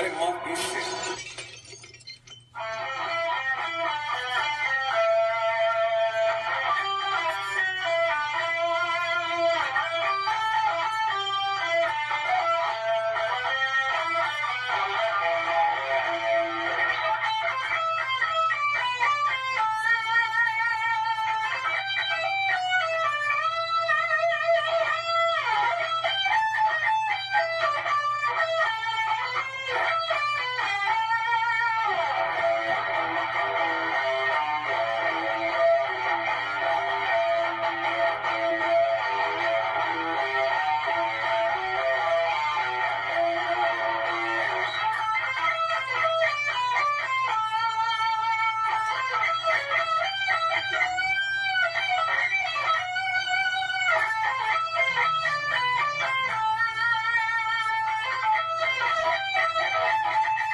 Cutting off beef.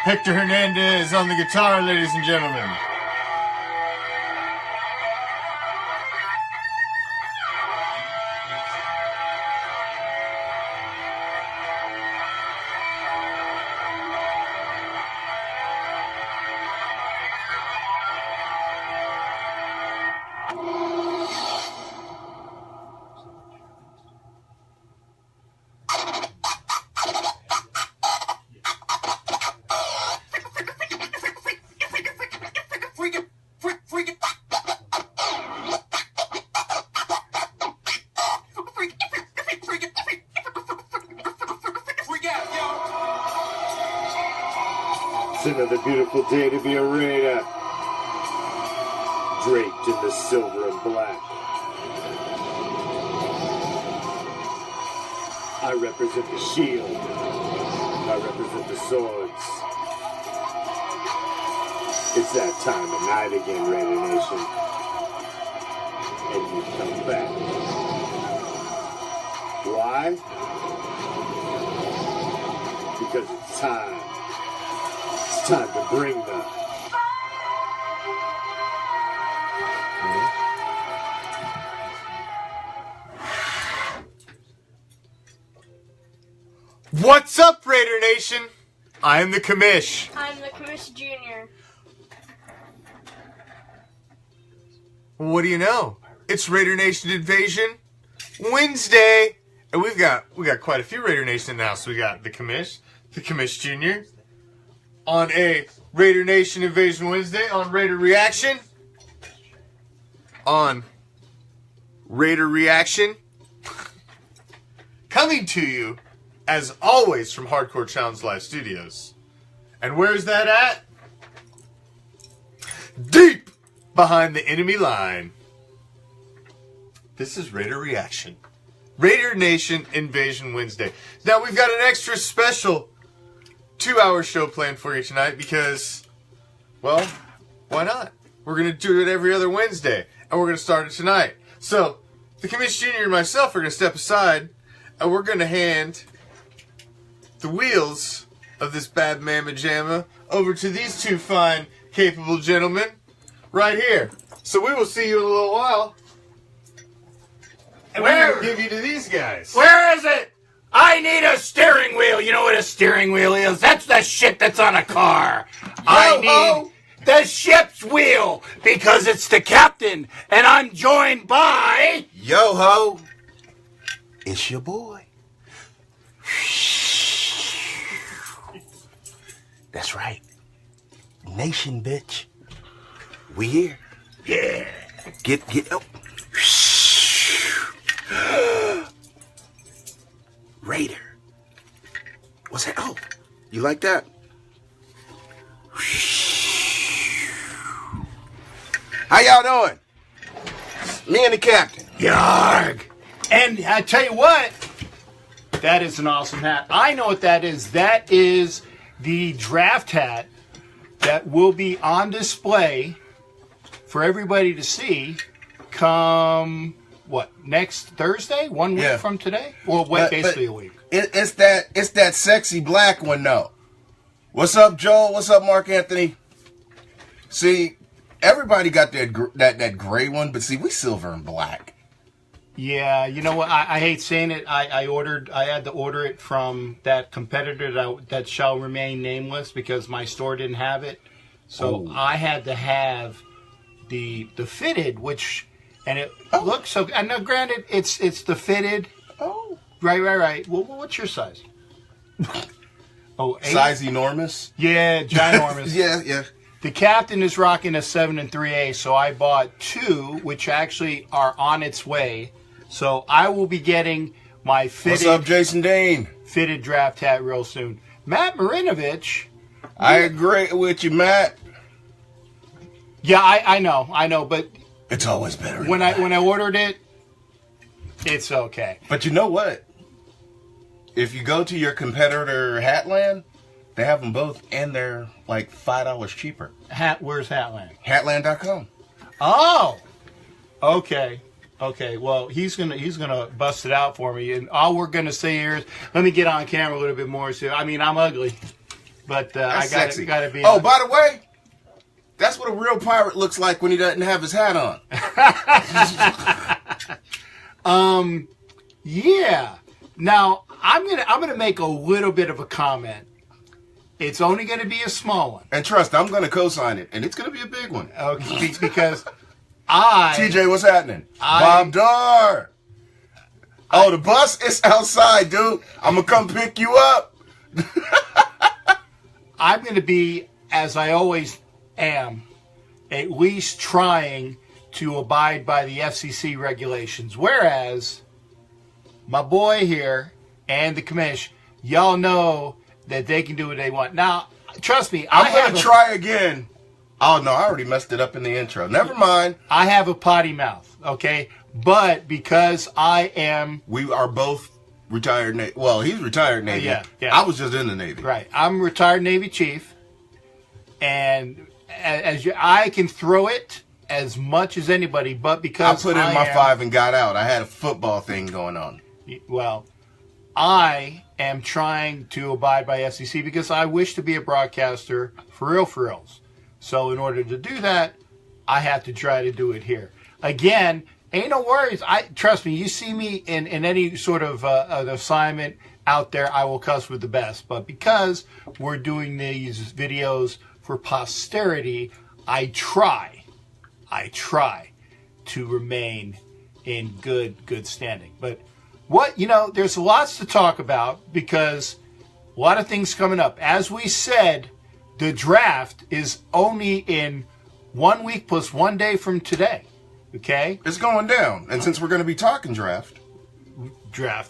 Hector Hernandez on the guitar, ladies and gentlemen. It's another beautiful day to be a raider, draped in the silver and black. I represent the shield. I represent the swords. It's that time of night again, Raider Nation. And you come back. Why? Because it's time. It's time to bring the... What's up, Raider Nation? I'm the Commish. I'm the Commish Jr. What do you know? It's Raider Nation Invasion Wednesday, and we got quite a few Raider Nation in the house. We got the Commish Jr. on a Raider Nation Invasion Wednesday on Raider Reaction. On Raider Reaction, coming to you as always from Hardcore Challenge Live Studios. And where's that at? Deep behind the enemy line. This is Raider Reaction. Raider Nation Invasion Wednesday. Now we've got an extra special 2-hour show planned for you tonight because, well, why not? We're going to do it every other Wednesday, and we're going to start it tonight. So, the Commish Jr. and myself are going to step aside, and we're going to hand the wheels of this bad mamma jamma over to these two fine, capable gentlemen right here. So we will see you in a little while. And we're going to give you to these guys. Where is it? I need a steering wheel. You know what a steering wheel is? That's the shit that's on a car. I need the ship's wheel because it's the captain, and I'm joined by... Yo-ho, it's your boy. That's right. Nation, bitch. We here. Yeah. Get up. Raider. What's that? Oh, you like that? How y'all doing? Me and the captain. Yarg. And I tell you what, that is an awesome hat. I know what that is. That is the draft hat that will be on display for everybody to see come, what, next Thursday? 1 week from today? Well, basically a week. It's that sexy black one, though. What's up, Joel? What's up, Mark Anthony? See, everybody got that gray one, but see, we silver and black. Yeah, you know what? I hate saying it. I had to order it from that competitor that shall remain nameless because my store didn't have it. So I had to have the fitted, and it looks so. And now, granted, it's the fitted. Oh, right. Well, what's your size? Oh, 8? Size enormous. Yeah, ginormous. Yeah. The captain is rocking a 7 3/8, so I bought 2, which actually are on its way. So I will be getting my fitted. What's up, Jason Dane? Fitted draft hat real soon. Matt Marinovich. I agree with you, Matt. Yeah, I know, but it's always better. When I ordered it, it's okay. But you know what? If you go to your competitor Hatland, they have them both, and they're like $5 cheaper. Where's Hatland? Hatland.com. Oh, okay. Well, he's gonna bust it out for me, and all we're gonna say here is, let me get on camera a little bit more. So, I mean, I'm ugly, but I gotta be. Oh, by the way, that's what a real pirate looks like when he doesn't have his hat on. Yeah. Now I'm gonna make a little bit of a comment. It's only gonna be a small one. And trust, I'm gonna co-sign it, and it's gonna be a big one. Okay, because TJ, what's happening? Bob Dar. Oh, the bus is outside, dude. I'm gonna come pick you up. I'm gonna be, as I always am, at least trying to abide by the FCC regulations. Whereas my boy here and the Commish, y'all know that they can do what they want. Now, trust me, I'm going to try again. Oh, no, I already messed it up in the intro. Never mind. I have a potty mouth, okay? But because I am... We are both retired Navy. Well, he's retired Navy. Yeah. I was just in the Navy. Right. I'm retired Navy chief. And I can throw it as much as anybody, but because I put in my 5 and got out. I had a football thing going on. Well, I am trying to abide by FCC because I wish to be a broadcaster for reals. So in order to do that, I have to try to do it here. Again, ain't no worries. Trust me, you see me in any sort of an assignment out there, I will cuss with the best. But because we're doing these videos for posterity, I try to remain in good standing. But there's lots to talk about because a lot of things coming up. As we said, the draft is only in 1 week plus 1 day from today. Okay? It's going down. And since we're going to be talking draft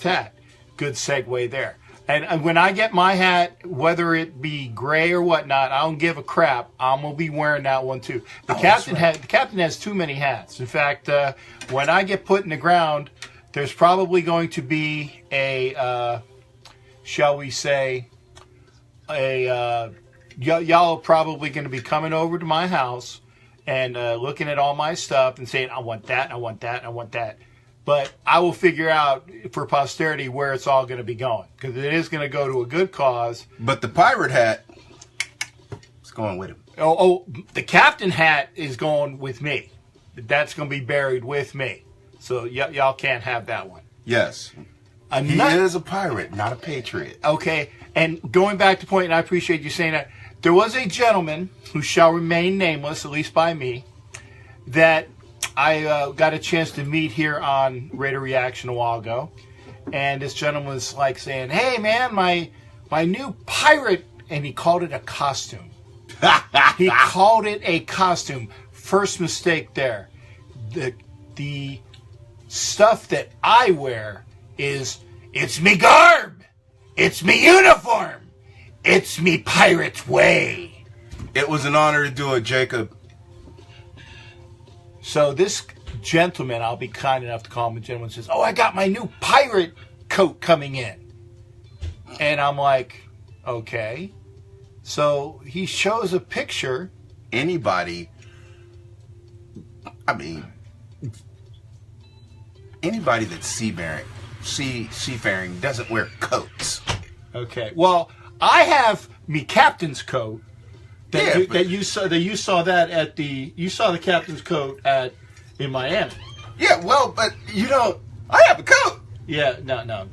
hat. Good segue there. And when I get my hat, whether it be gray or whatnot, I don't give a crap. I'm going to be wearing that one too. The captain has too many hats. In fact, when I get put in the ground, there's probably going to be shall we say, y'all are probably going to be coming over to my house and looking at all my stuff and saying, I want that, I want that, I want that. But I will figure out for posterity where it's all going to be going because it is going to go to a good cause. But the pirate hat is going with him. Oh, the captain hat is going with me. That's going to be buried with me. So y'all can't have that one. Yes. He is a pirate, not a patriot. Okay. And going back to point, and I appreciate you saying that, there was a gentleman who shall remain nameless, at least by me, that I got a chance to meet here on RAIDER ReACTION a while ago. And this gentleman was like saying, hey, man, my new pirate, and he called it a costume. He called it a costume. First mistake there. The stuff that I wear it's me garb. It's me uniform. It's me pirate way. It was an honor to do it, Jacob. So this gentleman, I'll be kind enough to call him a gentleman, says, oh, I got my new pirate coat coming in. And I'm like, okay. So he shows a picture. Anybody that's seafaring doesn't wear coats. Okay. Well, I have me captain's coat. You saw the captain's coat in Miami. Yeah, well, but I have a coat. Yeah, no.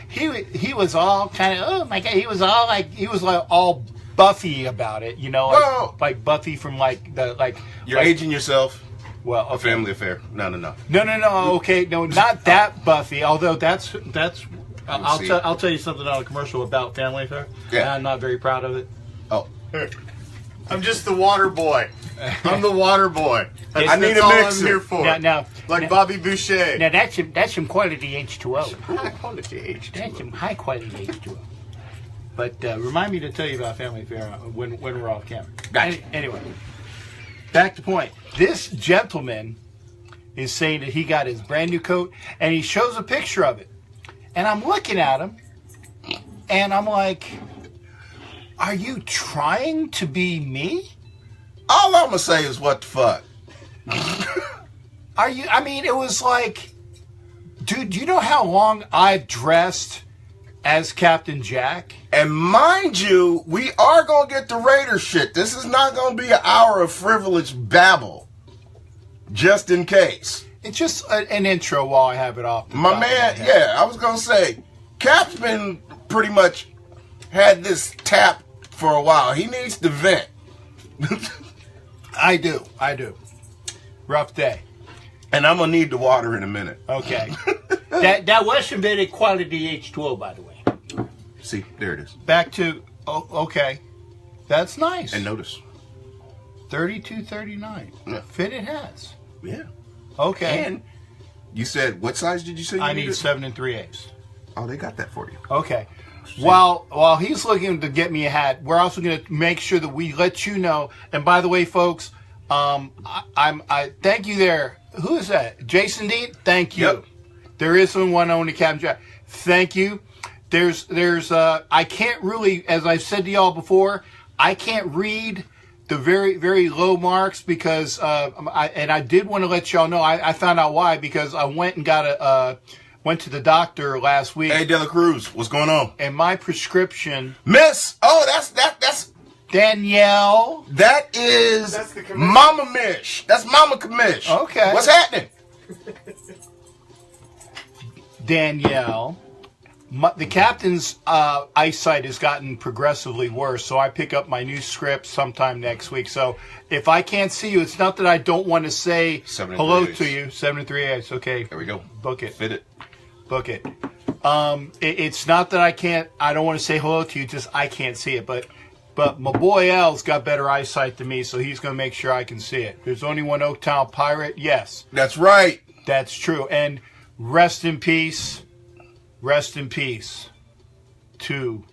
He was all kind of, oh my God, he was like all Buffy about it, Well, like Buffy from You're aging yourself. Well, A family affair. No. No. Okay, no, not that Buffy. Although that's. I'll tell you something on a commercial about Family Affair. Yeah. And I'm not very proud of it. Oh, I'm just the water boy. I'm the water boy. I need that's a all mixer. I'm here for. Now, Bobby Boucher. Now that's some quality H2O. High quality H2O. That's some high quality H2O. But remind me to tell you about Family Affair when we're off camera. Gotcha. Anyway, back to point. This gentleman is saying that he got his brand new coat, and he shows a picture of it. And I'm looking at him, and I'm like, are you trying to be me? all I'm gonna say is what the fuck. It was like, dude, do you know how long I've dressed as Captain Jack? And mind you, we are gonna get the Raider shit. This is not gonna be an hour of frivolous babble. Just in case. It's just an intro while I have it off. My man, yeah, I was gonna say, Cap's been pretty much had this tap for a while. He needs to vent. I do. Rough day. And I'm gonna need the water in a minute. Okay. that was some very quality H2O, by the way. See, there it is. Back to, okay. That's nice. And notice. 32.39. Yeah. Fitted hats. Yeah. Okay. And you said, what size did you say you I need needed? 7 3/8. Oh, they got that for you. Okay. While he's looking to get me a hat, we're also going to make sure that we let you know. And by the way, folks, I thank you there. Who is that? Jason Dean. Thank you. Yep. There is one only Captain Jack. Thank you. There's I can't really, as I've said to y'all before, I can't read the very, very low marks because I did want to let y'all know. I found out why, because I went and went to the doctor last week. Hey, Dela Cruz, what's going on? And my prescription, Miss, oh, that's Danielle. That is That's the Commish. Mama Mish. That's Mama Commish. Okay. What's happening? Danielle. The captain's eyesight has gotten progressively worse, so I pick up my new script sometime next week. So if I can't see you, it's not that I don't want to say 7 hello 3/8. to you. 7 3/8. Okay. There we go. Book it. Fit it. Book it. It's not that I don't want to say hello to you, just I can't see it. But my boy Al's got better eyesight than me, so he's going to make sure I can see it. There's only one Oaktown Pirate. Yes, That's right. that's true. And rest in peace to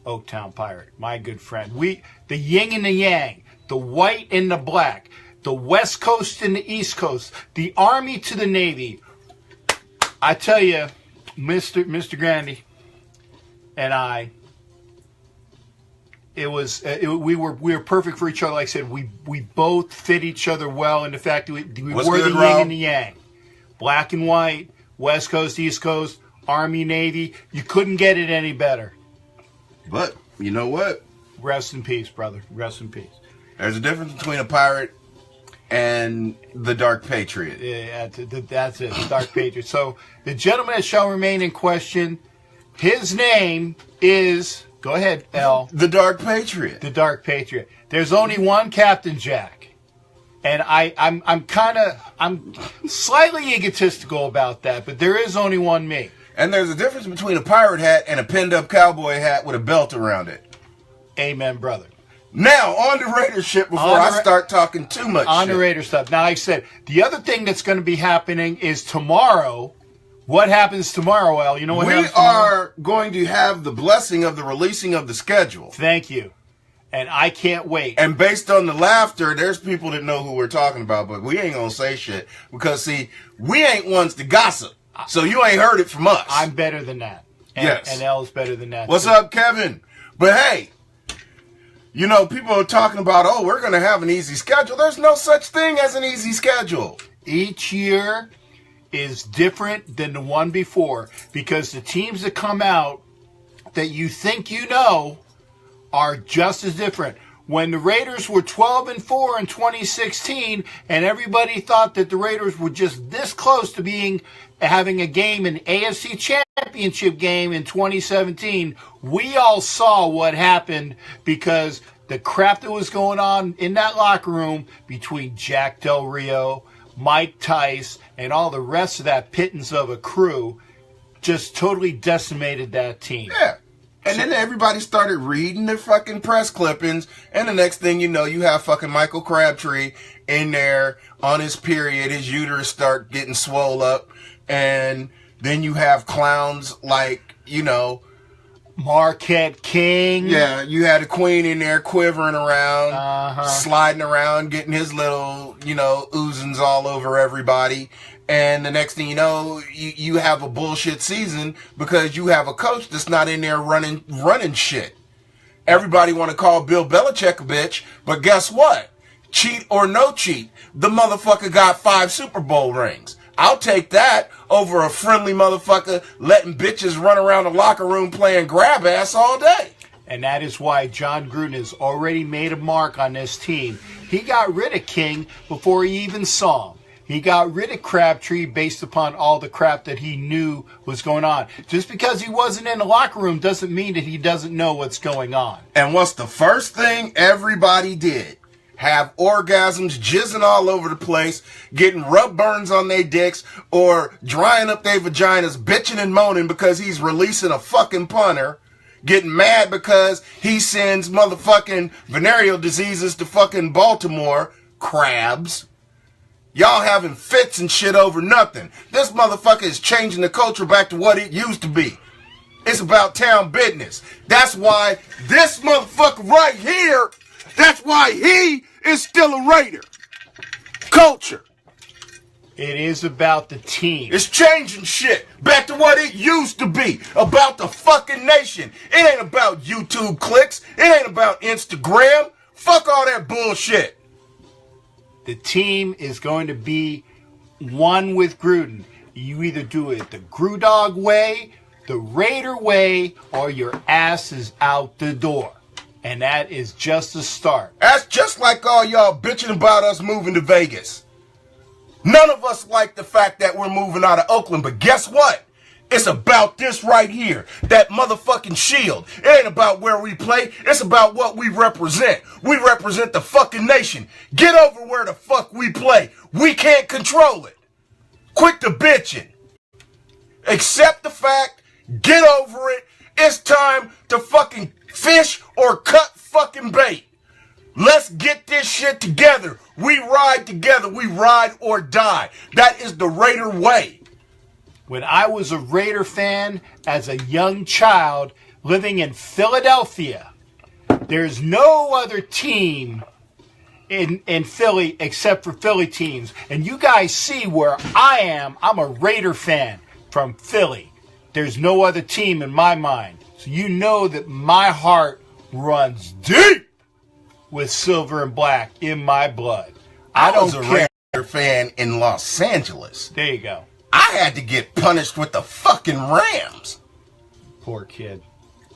Oaktown Pirate, my good friend. The yin and the yang, the white and the black, the West Coast and the East Coast, the Army to the Navy. I tell you, Mr. Grandy and I, we were perfect for each other. Like I said, we both fit each other well in the fact that we What's were good, the Rob? yin and the yang, black and white, West Coast, East Coast, Army, Navy. You couldn't get it any better. But you know what? Rest in peace, brother. Rest in peace. There's a difference between a pirate and the Dark Patriot. Yeah, that's it. Dark Patriot. So the gentleman that shall remain in question, his name is, go ahead, L. The Dark Patriot. The Dark Patriot. There's only one Captain Jack. And I'm slightly egotistical about that, but there is only one me. And there's a difference between a pirate hat and a pinned up cowboy hat with a belt around it. Amen, brother. Now, on to Raider shit before I start talking too much On shit. the Raider stuff. Now, like I said, the other thing that's going to be happening is tomorrow. What happens tomorrow, Al? You know what We happens tomorrow? are going to have the blessing of the releasing of the schedule. Thank you. And I can't wait. And based on the laughter, there's people that know who we're talking about, but we ain't going to say shit. Because, see, we ain't ones to gossip. So you ain't heard it from us. I'm better than that. And, Yes. And L's better than that. What's too. up, Kevin? But hey, you know, people are talking about, oh, we're going to have an easy schedule. There's no such thing as an easy schedule. Each year is different than the one before because the teams that come out that you think you know are just as different. when the Raiders were 12-4 in 2016, and everybody thought that the Raiders were just this close to having a game, an AFC Championship game in 2017, we all saw what happened because the crap that was going on in that locker room between Jack Del Rio, Mike Tice, and all the rest of that pittance of a crew just totally decimated that team. Yeah. And then everybody started reading the fucking press clippings, and the next thing you know, you have fucking Michael Crabtree in there on his period, his uterus start getting swole up, and then you have clowns like, Marquette King. Yeah, you had a queen in there quivering around, sliding around, getting his little, oozings all over everybody. And the next thing you know, you have a bullshit season because you have a coach that's not in there running shit. Everybody want to call Bill Belichick a bitch, but guess what? Cheat or no cheat, the motherfucker got 5 Super Bowl rings. I'll take that over a friendly motherfucker letting bitches run around the locker room playing grab ass all day. And that is why John Gruden has already made a mark on this team. He got rid of King before he even saw him. He got rid of Crabtree based upon all the crap that he knew was going on. Just because he wasn't in the locker room doesn't mean that he doesn't know what's going on. And what's the first thing everybody did? Have orgasms, jizzing all over the place, getting rub burns on their dicks, or drying up their vaginas, bitching and moaning because he's releasing a fucking punter, getting mad because he sends motherfucking venereal diseases to fucking Baltimore, crabs. Y'all having fits and shit over nothing. This motherfucker is changing the culture back to what it used to be. It's about town business. That's why this motherfucker right here, that's why he is still a Raider. Culture. It is about the team. It's changing shit back to what it used to be. About the fucking nation. It ain't about YouTube clicks. It ain't about Instagram. Fuck all that bullshit. The team is going to be one with Gruden. You either do it the Grudog way, the Raider way, or your ass is out the door. And that is just the start. That's just like all y'all bitching about us moving to Vegas. None of us like the fact that we're moving out of Oakland, but guess what? It's about this right here, that motherfucking shield. It ain't about where we play. It's about what we represent. We represent the fucking nation. Get over where the fuck we play. We can't control it. Quit the bitching. Accept the fact. Get over it. It's time to fucking fish or cut fucking bait. Let's get this shit together. We ride together. We ride or die. That is the Raider way. When I was a Raider fan as a young child living in Philadelphia, there's no other team in Philly except for Philly teams. And you guys see where I am. I'm a Raider fan from Philly. There's no other team in my mind. So you know that my heart runs deep with silver and black in my blood. I was don't a care. Raider fan in Los Angeles. There you go. I had to get punished with the fucking Rams. Poor kid.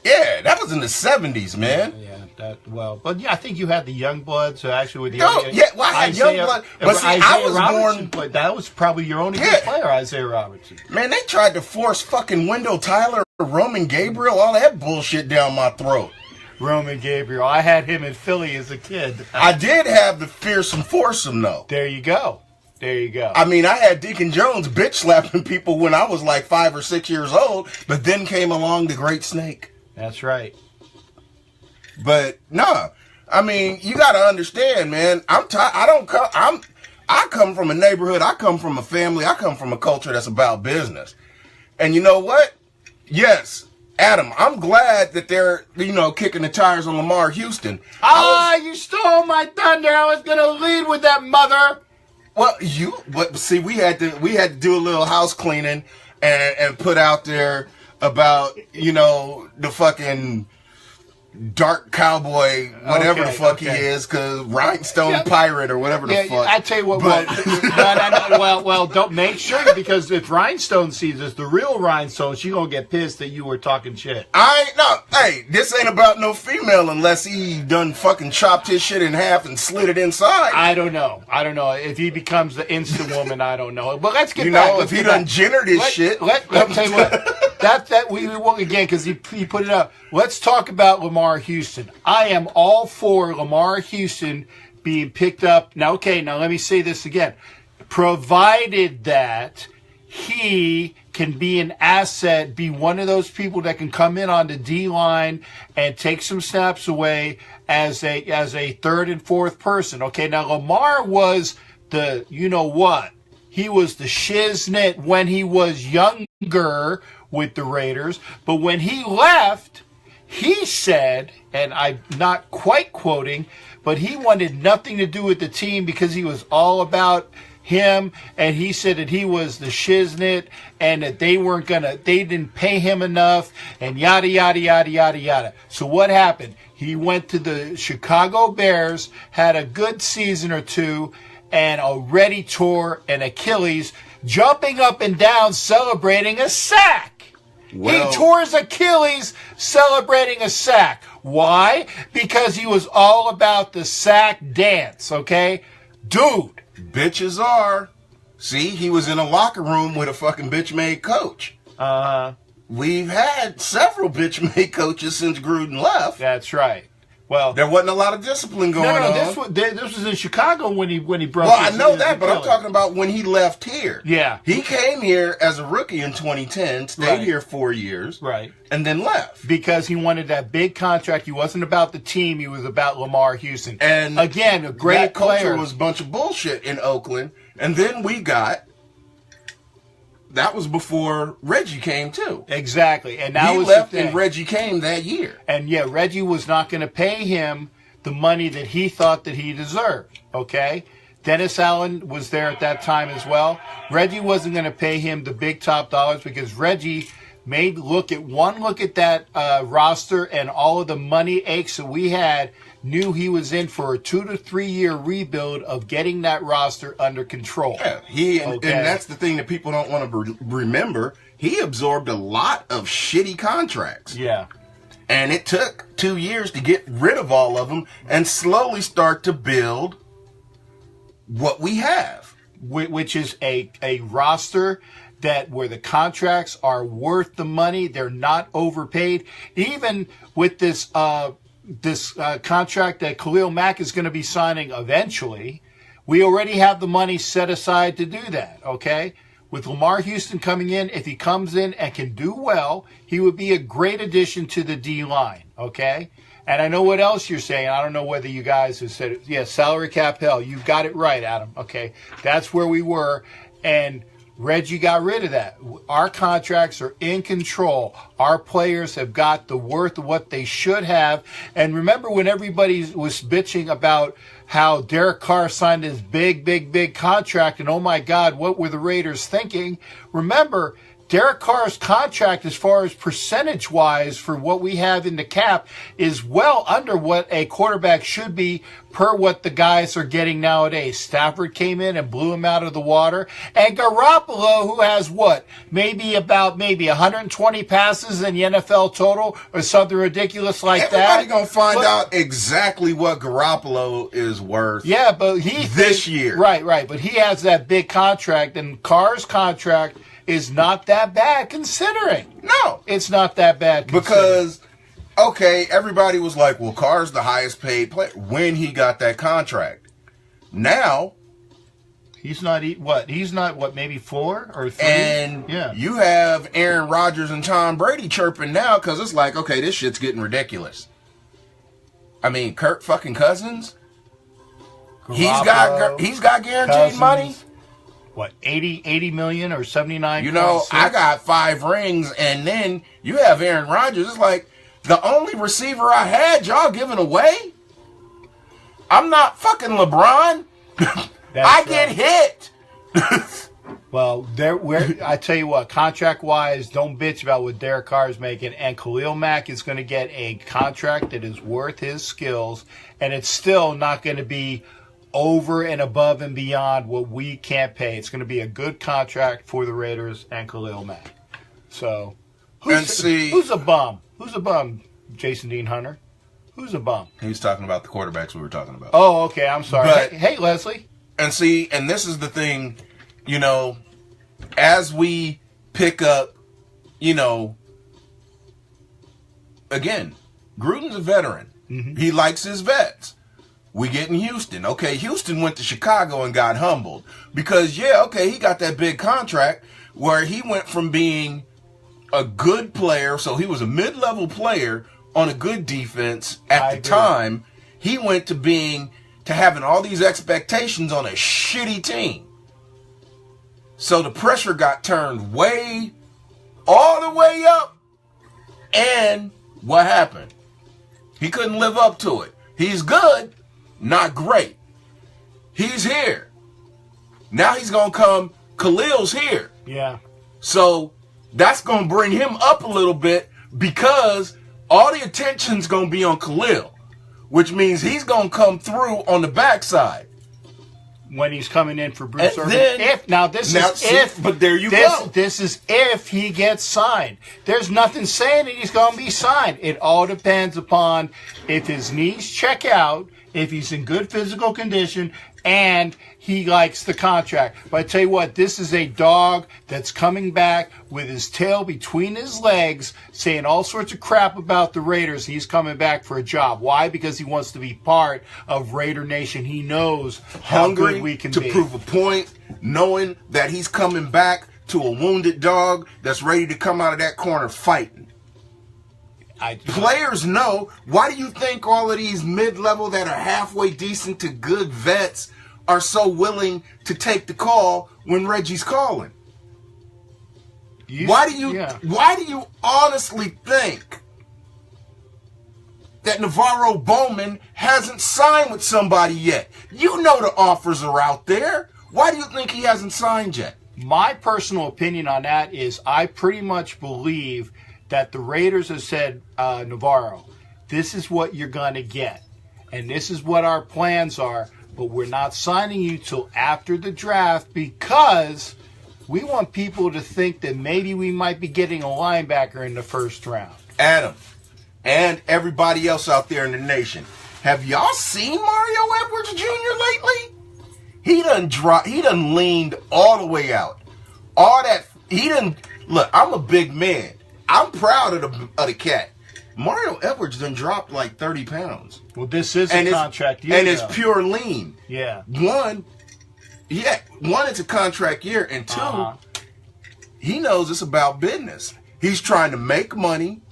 Yeah, that was in the 70s, man. Yeah, but yeah, I think you had the young bloods actually with the. No, yeah, well, I had young blood, but see, I was born. That was probably your only good player, Isaiah Robertson. Man, they tried to force fucking Wendell Tyler, Roman Gabriel, all that bullshit down my throat. Roman Gabriel, I had him in Philly as a kid. I did have the fearsome foursome though. There you go. There you go. I mean, I had Deacon Jones bitch slapping people when I was like 5 or 6 years old, but then came along the Great Snake. That's right. But no, I mean, you got to understand, man. I come from a neighborhood. I come from a family. I come from a culture that's about business. And you know what? Yes, Adam, I'm glad that they're, kicking the tires on Lamar Houston. You stole my thunder. I was going to lead with that, mother. Well, see, we had to do a little house cleaning and put out there about, the fucking dark cowboy, whatever the fuck he is, because rhinestone pirate or whatever the fuck. I tell you what. But Well, don't make sure, because if Rhinestone sees us, the real Rhinestone, she gonna get pissed that you were talking shit. Hey, this ain't about no female unless he done fucking chopped his shit in half and slid it inside. I don't know. If he becomes the instant woman, I don't know. But let's get back. If he done gendered his shit. Let tell you what. That we won't again, because he put it up. Let's talk about Lamar Houston. I am all for Lamar Houston being picked up. Now let me say this again. Provided that he can be an asset, be one of those people that can come in on the D-line and take some snaps away as a third and fourth person. Okay, now Lamar was the, you know what? He was the shiznit when he was younger with the Raiders, but when he left, he said, and I'm not quite quoting, but he wanted nothing to do with the team because he was all about him, and he said that he was the shiznit and that they didn't pay him enough, and yada, yada, yada, yada, yada. So what happened? He went to the Chicago Bears, had a good season or two, and already tore an Achilles, jumping up and down celebrating a sack. Well, he tore his Achilles celebrating a sack. Why? Because he was all about the sack dance, okay? Dude. Bitches are. See, he was in a locker room with a fucking bitch-made coach. We've had several bitch-made coaches since Gruden left. That's right. Well, there wasn't a lot of discipline going on. This was in Chicago when he broke. Well, I know that, but I'm talking about when he left here. Yeah, he came here as a rookie in 2010, stayed here 4 years, right, and then left because he wanted that big contract. He wasn't about the team; he was about Lamar Houston. And again, a great that culture player. was a bunch of bullshit in Oakland, and then we got. That was before Reggie came, too. Exactly. And that was left and Reggie came that year. And, yeah, Reggie was not going to pay him the money that he thought that he deserved, okay? Dennis Allen was there at that time as well. Reggie wasn't going to pay him the big top dollars because Reggie made look at that roster and all of the money aches that we had, knew he was in for a 2 to 3 year rebuild of getting that roster under control. Yeah, and that's the thing that people don't want to remember. He absorbed a lot of shitty contracts. Yeah. And it took 2 years to get rid of all of them and slowly start to build what we have. Which is a roster that where the contracts are worth the money. They're not overpaid. Even with this contract that Khalil Mack is going to be signing eventually, we already have the money set aside to do that, okay? With Lamar Houston coming in, if he comes in and can do well, he would be a great addition to the D-line, okay? And I know what else you're saying. I don't know whether you guys have said it. Yeah, salary cap hell. You got it right, Adam, okay? That's where we were, and Reggie got rid of that. Our contracts are in control. Our players have got the worth of what they should have. And remember when everybody was bitching about how Derek Carr signed his big contract, and oh my God, what were the Raiders thinking? Remember, Derek Carr's contract, as far as percentage-wise for what we have in the cap, is well under what a quarterback should be per what the guys are getting nowadays. Stafford came in and blew him out of the water. And Garoppolo, who has what? Maybe 120 passes in the NFL total or something ridiculous like that. Everybody going to find out exactly what Garoppolo is worth. Yeah, but this year. Right. But he has that big contract, and Carr's contract is not that bad considering. No. It's not that bad because, okay, everybody was like, well, Carr's the highest paid player when he got that contract. Now, he's not maybe 4 or 3? And you have Aaron Rodgers and Tom Brady chirping now because it's like, okay, this shit's getting ridiculous. I mean, Kirk fucking Cousins, Garoppolo, he's got guaranteed money. What, 80 million or 79? You know, I got 5 rings, and then you have Aaron Rodgers. It's like, the only receiver I had, y'all giving away? I'm not fucking LeBron. I get hit. Well, I tell you what, contract-wise, don't bitch about what Derek Carr is making. And Khalil Mack is going to get a contract that is worth his skills. And it's still not going to be over and above and beyond what we can't pay. It's going to be a good contract for the Raiders and Khalil Mack. So, who's a bum? Who's a bum, Jason Dean Hunter? Who's a bum? He's talking about the quarterbacks we were talking about. Oh, okay. I'm sorry. But, hey, Leslie. And this is the thing, as we pick up, again, Gruden's a veteran. Mm-hmm. He likes his vets. We get in Houston. Okay, Houston went to Chicago and got humbled because, he got that big contract where he went from being a good player, so he was a mid-level player on a good defense at the time. He went to having all these expectations on a shitty team. So the pressure got turned all the way up. And what happened? He couldn't live up to it. He's good, not great. He's here. Now he's going to come. Khalil's here. Yeah. So that's going to bring him up a little bit because all the attention's going to be on Khalil, which means he's going to come through on the backside. When he's coming in for Bruce Irvin. But there you go. This is if he gets signed. There's nothing saying that he's going to be signed. It all depends upon if his knees check out, if he's in good physical condition, and he likes the contract. But I tell you what, this is a dog that's coming back with his tail between his legs, saying all sorts of crap about the Raiders. He's coming back for a job. Why? Because he wants to be part of Raider Nation. He knows how good we can be. To prove a point, knowing that he's coming back to a wounded dog that's ready to come out of that corner fighting. Players know. Why do you think all of these mid-level that are halfway decent to good vets are so willing to take the call when Reggie's calling? Why do you honestly think that Navarro Bowman hasn't signed with somebody yet? You know the offers are out there. Why do you think he hasn't signed yet? My personal opinion on that is I pretty much believe that the Raiders have said, Navarro, this is what you're going to get. And this is what our plans are. But we're not signing you till after the draft because we want people to think that maybe we might be getting a linebacker in the first round. Adam, and everybody else out there in the nation, have y'all seen Mario Edwards Jr. lately? He done leaned all the way out. Look, I'm a big man. I'm proud of the cat. Mario Edwards done dropped like 30 pounds. Well, this is a contract year. And it's pure lean. Yeah. One, it's a contract year. And two, he knows it's about business. He's trying to make money,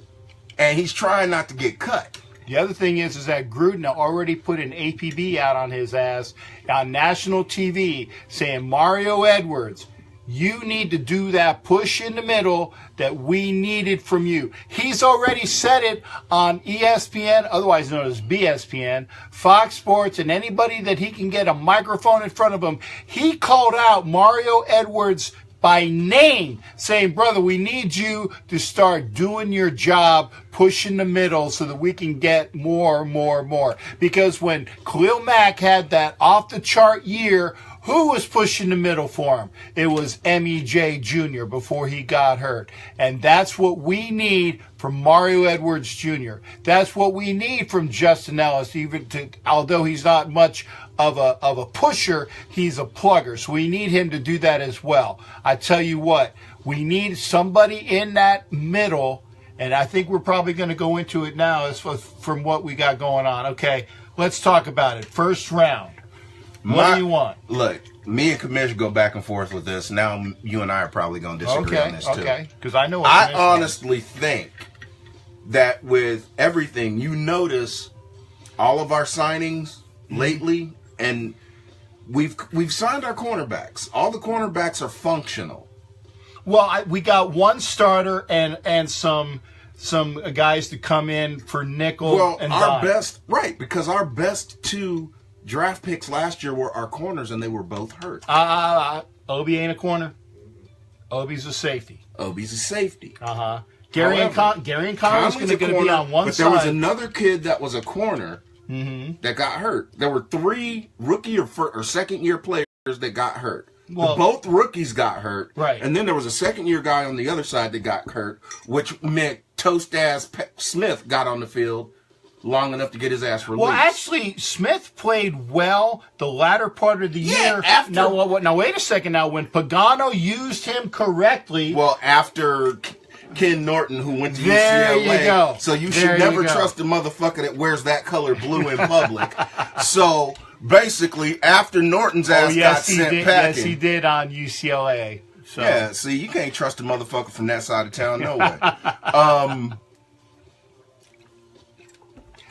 and he's trying not to get cut. The other thing is that Gruden already put an APB out on his ass on national TV saying, Mario Edwards, you need to do that push in the middle that we needed from you. He's already said it on ESPN, otherwise known as BSPN, Fox Sports, and anybody that he can get a microphone in front of him. He called out Mario Edwards by name, saying, brother, we need you to start doing your job, pushing the middle so that we can get more. Because when Khalil Mack had that off-the-chart year, who was pushing the middle for him? It was MEJ Jr. before he got hurt. And that's what we need from Mario Edwards Jr. That's what we need from Justin Ellis, although he's not much of a pusher, he's a plugger. So we need him to do that as well. I tell you what, we need somebody in that middle, and I think we're probably going to go into it now as from what we got going on. Okay, let's talk about it. First round. What do you want? Look, me and Commish go back and forth with this. Now you and I are probably going to disagree on this too. Okay, because I know. I honestly think that with everything, you notice all of our signings lately, and we've signed our cornerbacks. All the cornerbacks are functional. Well, we got one starter and some guys to come in for nickel and dime. Because our best two draft picks last year were our corners, and they were both hurt. Obi ain't a corner. Obi's a safety. Obi's a safety. Uh-huh. Gary and Conley's going to be on one but side. But there was another kid that was a corner that got hurt. There were 3 rookie or second-year players that got hurt. Well, both rookies got hurt. Right. And then there was a second-year guy on the other side that got hurt, which meant toast-ass Smith got on the field long enough to get his ass released. Well, actually, Smith played well the latter part of the year. After, now, wait a second. Now, when Pagano used him correctly... Well, after Ken Norton, who went to UCLA. There you go. So you should never trust a motherfucker that wears that color blue in public. So... Basically, after Norton's ass got sent packing. Yes, he did on UCLA. So. Yeah, see, you can't trust a motherfucker from that side of town, no way.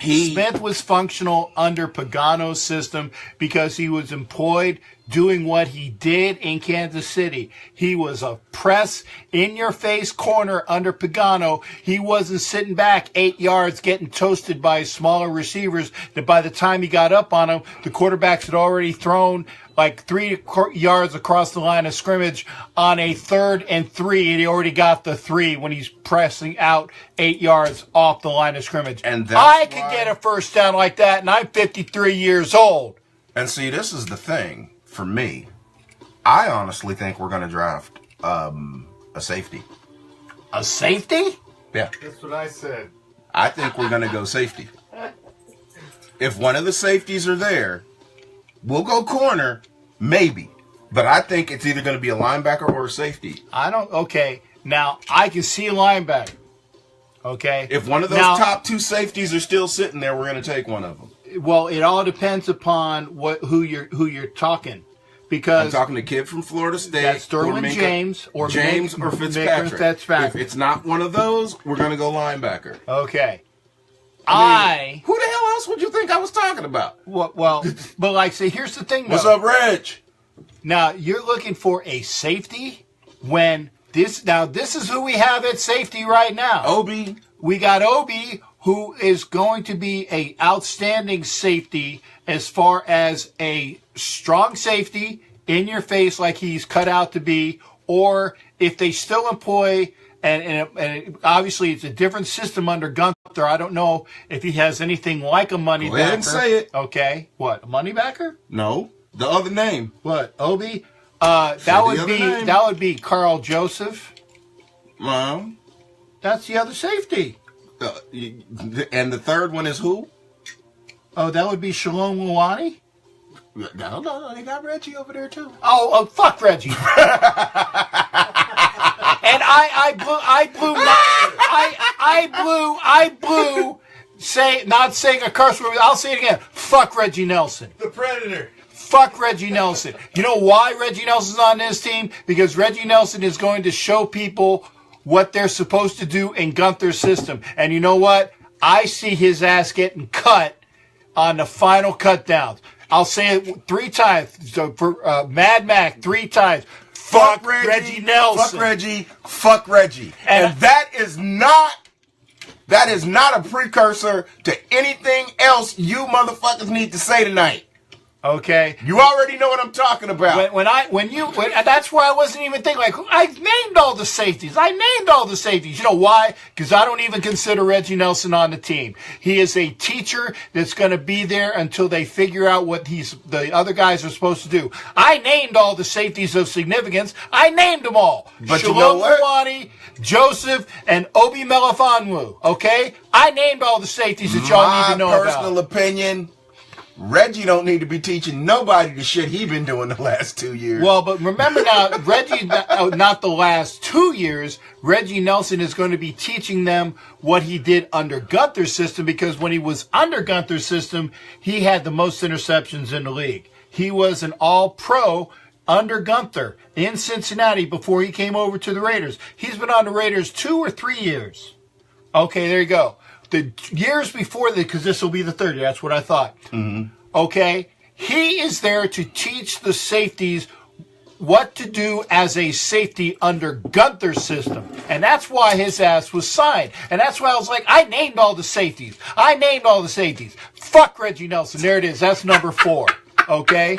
Smith was functional under Pagano's system because he was employed doing what he did in Kansas City. He was a press, in-your-face corner under Pagano. He wasn't sitting back 8 yards getting toasted by smaller receivers that by the time he got up on him, the quarterbacks had already thrown like 3 yards across the line of scrimmage on a 3rd and 3, and he already got the 3 when he's pressing out 8 yards off the line of scrimmage. And I could get a first down like that, and I'm 53 years old. And see, this is the thing for me. I honestly think we're going to draft a safety. A safety? Yeah. That's what I said. I think we're going to go safety. If one of the safeties are there, we'll go corner, maybe. But I think it's either going to be a linebacker or a safety. Okay. Now, I can see a linebacker. Okay? If one of those top 2 safeties are still sitting there, we're going to take one of them. Well, it all depends upon who you're talking. Because I'm talking to a kid from Florida State. That's Derwin James or Fitzpatrick. If it's not one of those, we're going to go linebacker. Okay. Who the hell else would you think I was talking about? Well, but like, say, here's the thing, though. What's up, Reg? Now, you're looking for a safety when this is who we have at safety right now. Obi. We got Obi, who is going to be a outstanding safety as far as a strong safety in your face like he's cut out to be, or if they still employ... And obviously, it's a different system under Gunther. I don't know if he has anything like a money backer. Go ahead and say it. Okay. What? A money backer? No. The other name. What? Obi? That would be Carl Joseph. Well. That's the other safety. And the third one is who? Oh, that would be Shalom Luani? No. They got Reggie over there, too. Oh, fuck Reggie. And I blew, not saying a curse word, I'll say it again. Fuck Reggie Nelson. The Predator. Fuck Reggie Nelson. You know why Reggie Nelson's on this team? Because Reggie Nelson is going to show people what they're supposed to do in Gunther's system. And you know what? I see his ass getting cut on the final cut downs. I'll say it 3 times. So for Mad Mac, 3 times. Fuck Reggie Nelson. Fuck Reggie. And that is not a precursor to anything else you motherfuckers need to say tonight. Okay. You already know what I'm talking about. That's where I wasn't even thinking, like, I named all the safeties. You know why? Because I don't even consider Reggie Nelson on the team. He is a teacher that's going to be there until they figure out what the other guys are supposed to do. I named all the safeties of significance. I named them all. But you know what? Luani, Joseph, and Obi Melifonwu. Okay? I named all the safeties that y'all need to know about. My personal opinion... Reggie don't need to be teaching nobody the shit he been doing the last 2 years. Well, but remember now, Reggie, not the last 2 years, Reggie Nelson is going to be teaching them what he did under Gunther's system, because when he was under Gunther's system, he had the most interceptions in the league. He was an all-pro under Gunther in Cincinnati before he came over to the Raiders. He's been on the Raiders 2 or 3 years. Okay, there you go. The years before because this will be the 3rd year, that's what I thought. Mm-hmm. Okay? He is there to teach the safeties what to do as a safety under Gunther's system. And that's why his ass was signed. And that's why I was like, I named all the safeties. Fuck Reggie Nelson. There it is. That's number 4. Okay?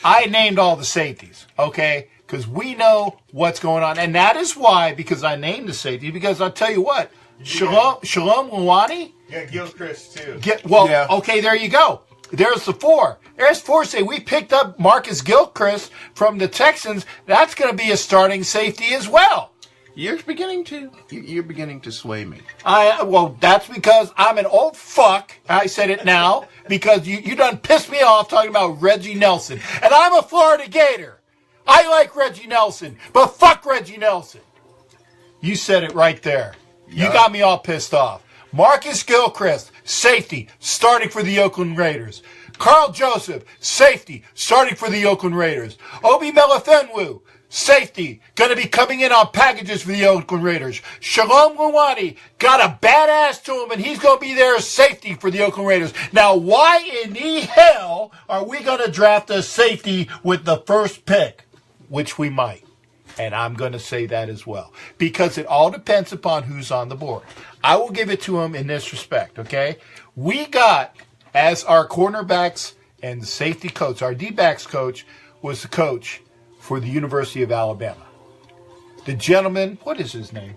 I named all the safeties. Okay? because we know what's going on. And that is why, because I named the safety, because I'll tell you what, Shalom Luwani. Yeah, Gilchrist too. Okay, there you go. There's the 4. There's 4 say we picked up Marcus Gilchrist from the Texans. That's going to be a starting safety as well. You're beginning to sway me. Well, that's because I'm an old fuck. I said it now because you done pissed me off talking about Reggie Nelson. And I'm a Florida Gator. I like Reggie Nelson, but fuck Reggie Nelson. You said it right there. You got me all pissed off. Marcus Gilchrist, safety, starting for the Oakland Raiders. Carl Joseph, safety, starting for the Oakland Raiders. Obi Melifenwu, safety, going to be coming in on packages for the Oakland Raiders. Shalom Luwani got a badass to him, and he's going to be there as safety for the Oakland Raiders. Now, why in the hell are we going to draft a safety with the first pick? Which we might. And I'm going to say that as well. Because it all depends upon who's on the board. I will give it to him in this respect, okay? We got, as our cornerbacks and safety coach, our D-backs coach was the coach for the University of Alabama. The gentleman, what is his name?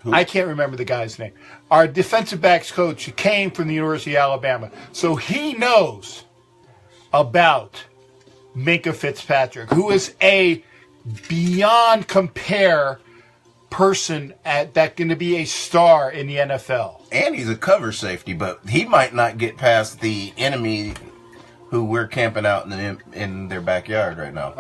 Who? I can't remember the guy's name. Our defensive backs coach came from the University of Alabama. So he knows about Minkah Fitzpatrick, who is a beyond compare person that's going to be a star in the NFL. And he's a cover safety, but he might not get past the enemy who we're camping out in their backyard right now.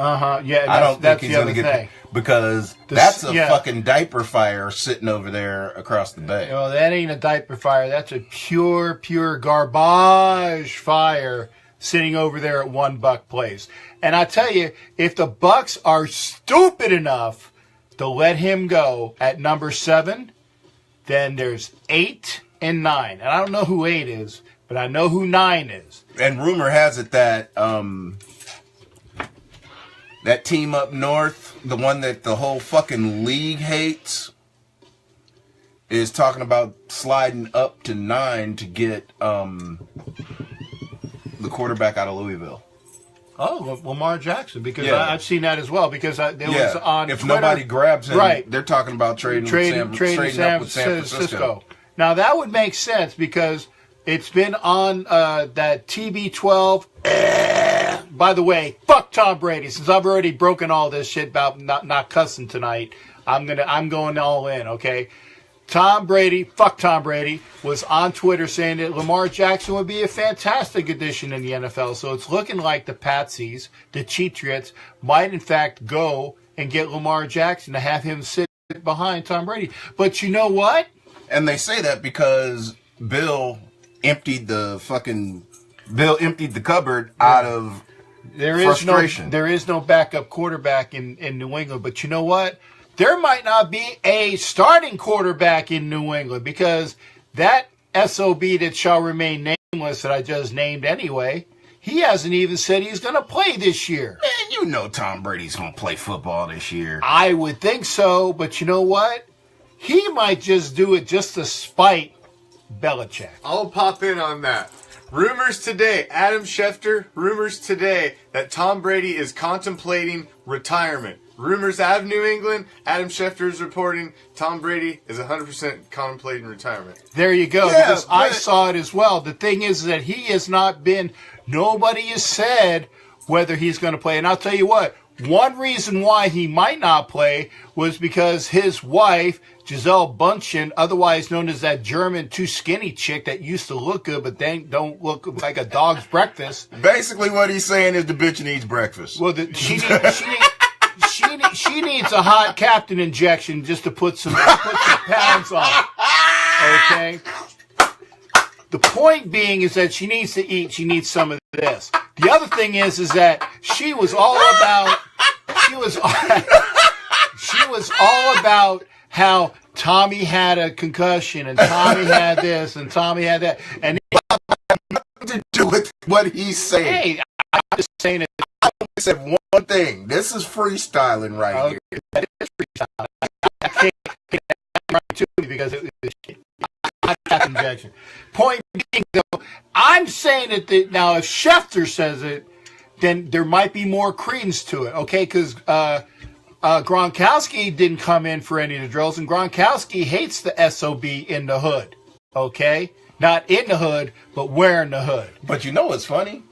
Yeah, I don't think he's going to get because that's a fucking diaper fire sitting over there across the bay. Well, that ain't a diaper fire. That's a pure garbage fire sitting over there at $1 Place. And I tell you, if the Bucks are stupid enough to let him go at number 7, then there's 8 and 9. And I don't know who 8 is, but I know who 9 is. And rumor has it that that team up north, the one that the whole fucking league hates, is talking about sliding up to 9 to get the quarterback out of Louisville. Oh, Lamar Jackson, because I've seen that as well, because was on if Twitter. Nobody grabs him, right. They're talking about trading up with San Francisco. Now, that would make sense, because it's been on that TB12. By the way, fuck Tom Brady. Since I've already broken all this shit about not cussing tonight, I'm going all in, okay? Tom Brady, was on Twitter saying that Lamar Jackson would be a fantastic addition in the NFL. So it's looking like the Patsies, the Cheatriots, might in fact go and get Lamar Jackson to have him sit behind Tom Brady. But you know what? And they say that because Bill emptied the cupboard out of frustration. There is no backup quarterback in New England. But you know what? There might not be a starting quarterback in New England, because that SOB that shall remain nameless that I just named anyway, he hasn't even said he's going to play this year. Man, you know Tom Brady's going to play football this year. I would think so, but you know what? He might just do it just to spite Belichick. I'll pop in on that. Rumors today, Adam Schefter, that Tom Brady is contemplating retirement. Rumors out of New England, Adam Schefter is reporting Tom Brady is 100% contemplating retirement. There you go, because I saw it as well. The thing is that he has not been, nobody has said whether he's going to play. And I'll tell you what, one reason why he might not play was because his wife, Gisele Bündchen, otherwise known as that German too skinny chick that used to look good but then don't look like a dog's breakfast. Basically what he's saying is the bitch needs breakfast. Well, she needs a hot captain injection just to put some pounds on. Okay? The point being is that she needs to eat. She needs some of this. The other thing is that she was all about how Tommy had a concussion and Tommy had this and Tommy had that. And it had nothing to do with what he's saying. Hey, I'm just saying it. I only said one thing. This is freestyling right here. That is freestyling. I can't get that right to me because it's injection. Point being, though, I'm saying it now. If Schefter says it, then there might be more credence to it, okay? Because Gronkowski didn't come in for any of the drills, and Gronkowski hates the SOB in the hood, okay? Not in the hood, but wearing the hood. But you know what's funny?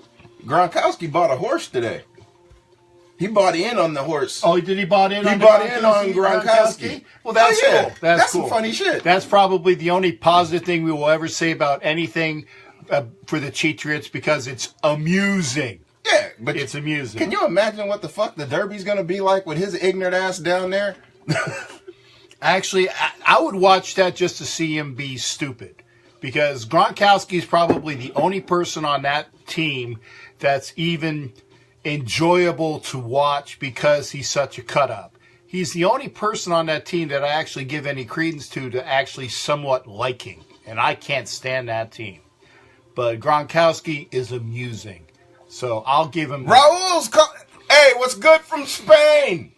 Gronkowski bought a horse today. He bought in on the horse. Oh, did he bought in? He bought in on Gronkowski. Well, that's cool. That's cool. some funny shit. That's probably the only positive thing we will ever say about anything for the Cheatriots, because it's amusing. Yeah, but it's amusing. Can you imagine what the fuck the Derby's gonna be like with his ignorant ass down there? Actually, I would watch that just to see him be stupid, because Gronkowski is probably the only person on that team that's even enjoyable to watch because he's such a cut-up. He's the only person on that team that I actually give any credence to actually somewhat liking, and I can't stand that team. But Gronkowski is amusing, so I'll give him... Raul's... Hey, what's good from Spain?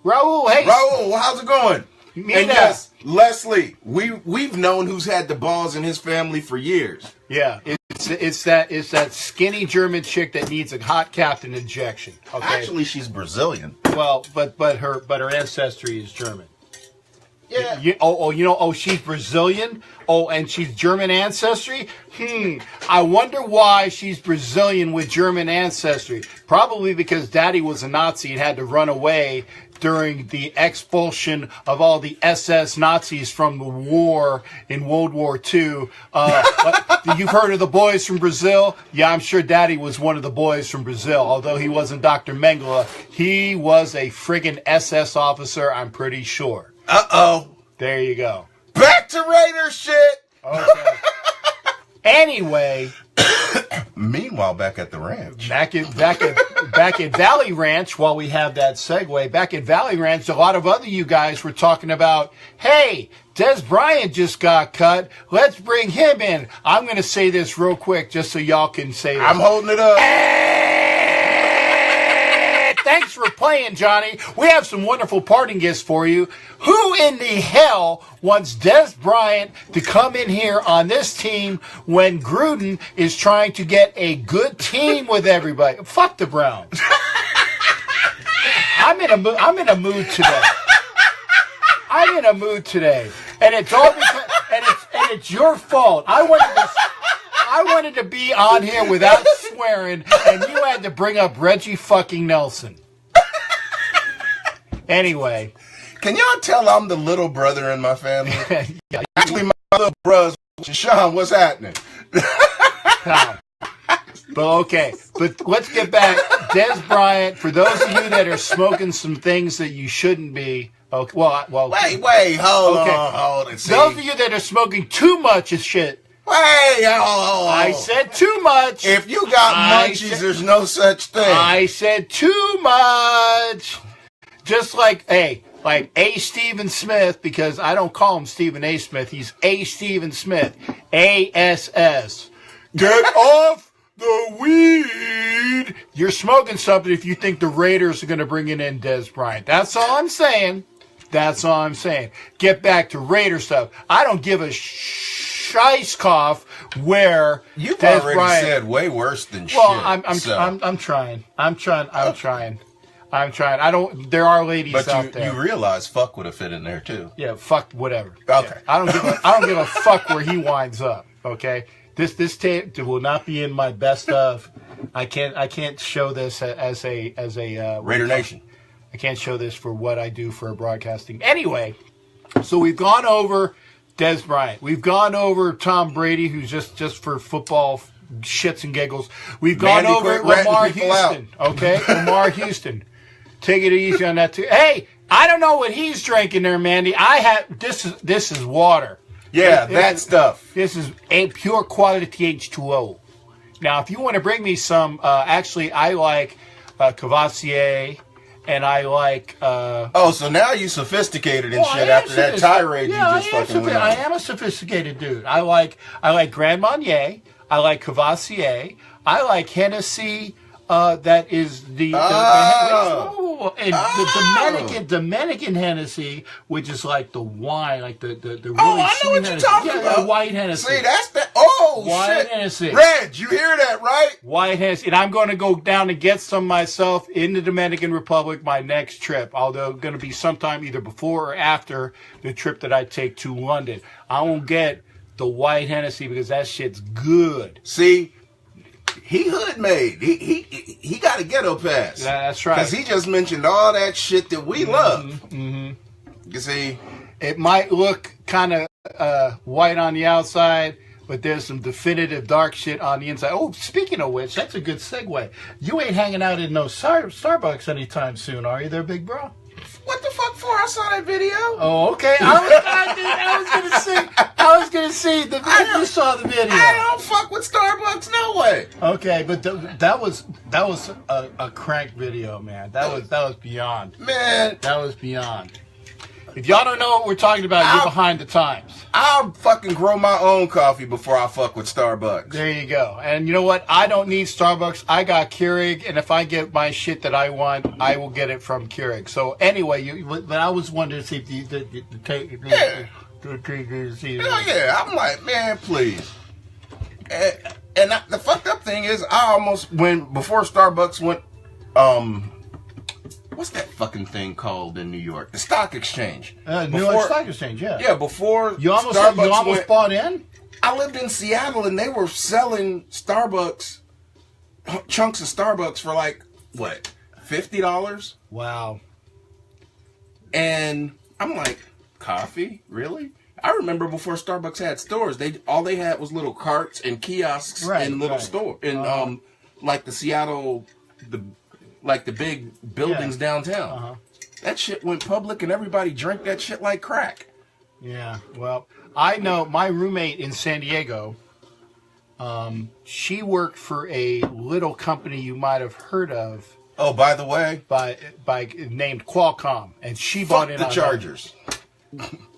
Raul, hey. Raul, how's it going? And yes, Leslie, we've known who's had the balls in his family for years. Yeah, it's that skinny German chick that needs a hot captain injection. Okay? Actually, she's Brazilian. Well, but her ancestry is German. Yeah. She's Brazilian. Oh, and she's German ancestry. I wonder why she's Brazilian with German ancestry. Probably because Daddy was a Nazi and had to run away during the expulsion of all the SS Nazis from the war in World War II. You've heard of the boys from Brazil? Yeah, I'm sure Daddy was one of the boys from Brazil. Although he wasn't Dr. Mengele, he was a friggin' SS officer, I'm pretty sure. Uh-oh. There you go. Back to Raider shit! Okay. Anyway... Meanwhile, back at the ranch. Back at Valley Ranch, while we have that segue, back at Valley Ranch, a lot of other you guys were talking about, hey, Des Bryant just got cut. Let's bring him in. I'm going to say this real quick just so y'all can say this. I'm holding it up. Thanks for playing, Johnny. We have some wonderful parting gifts for you. Who in the hell wants Des Bryant to come in here on this team when Gruden is trying to get a good team with everybody? Fuck the Browns. I'm in a mood today. I'm in a mood today, and it's all because and it's your fault. I wanted to be on here without swearing, and you had to bring up Reggie fucking Nelson. Anyway. Can y'all tell I'm the little brother in my family? Yeah. Actually, my little brother, Sean, what's happening? But let's get back. Des Bryant, for those of you that are smoking some things that you shouldn't be. Okay, Wait, hold on. See. Those of you that are smoking too much of shit. Wait, hold on. I said too much. If you got munchies, there's no such thing. I said too much. Just like A. Stephen Smith, because I don't call him Stephen A. Smith. He's A. Stephen Smith. ASS. Get off the weed. You're smoking something if you think the Raiders are going to bring in Des Bryant. That's all I'm saying. Get back to Raider stuff. I don't give a shice-cough where You've Des already Bryant said way worse than shit. Well, I'm trying. I don't. There are ladies out there. But you realize fuck would have fit in there too. Yeah, fuck whatever. Okay. Yeah, I don't give a fuck where he winds up. Okay. This tape will not be in my best of. I can't show this as a Raider Nation. I can't show this for what I do for broadcasting. Anyway, so we've gone over Des Bryant. We've gone over Tom Brady, who's just for football shits and giggles. We've gone over Lamar Houston. Okay, Lamar Houston. Take it easy on that too. Hey, I don't know what he's drinking there, Mandy. This is water. Yeah, that stuff. This is a pure quality H2O. Now, if you want to bring me some, actually, I like Cavassier, and I like... so now you sophisticated and shit after that tirade you just fucking went on. I am a sophisticated dude. I like Grand Marnier. I like Cavassier. I like Hennessy. That is the Dominican Hennessy, which is like the wine, like the really I know what you're talking about. The white Hennessy. See, that's that. Oh, White shit. Hennessy. Reg, you hear that, right? White Hennessy. And I'm going to go down and get some myself in the Dominican Republic my next trip. Although going to be sometime either before or after the trip that I take to London. I won't get the White Hennessy because that shit's good. See, he hood made. He got a ghetto pass. Yeah, that's right. Because he just mentioned all that shit that we love. Mm-hmm. You see? It might look kind of white on the outside, but there's some definitive dark shit on the inside. Oh, speaking of which, that's a good segue. You ain't hanging out in no Starbucks anytime soon, are you there, big bro? What the fuck for? I saw that video. Oh, okay. I was gonna see the video. You saw the video. I don't fuck with Starbucks, no way. Okay, but that was a crank video, man. That was beyond. Man, that was beyond. If y'all don't know what we're talking about, you're behind the times. I'll fucking grow my own coffee before I fuck with Starbucks. There you go. And you know what? I don't need Starbucks. I got Keurig, and if I get my shit that I want, I will get it from Keurig. So anyway, but I was wondering to see if you take. Yeah. Hell yeah. I'm like, man, please. And the fucked up thing is, I almost went before Starbucks went. What's that fucking thing called in New York? The stock exchange. New York Stock Exchange, yeah. Yeah, before you almost Starbucks bought in? I lived in Seattle and they were selling Starbucks, chunks of Starbucks for like, what, $50? Wow. And I'm like, coffee? Really? I remember before Starbucks had stores, all they had was little carts and kiosks in little store in like the Seattle like the big buildings downtown. That shit went public and everybody drank that shit like crack. Yeah, well, I know my roommate in San Diego, she worked for a little company you might have heard of. Oh, by the way, by named Qualcomm, and she bought in the on Chargers.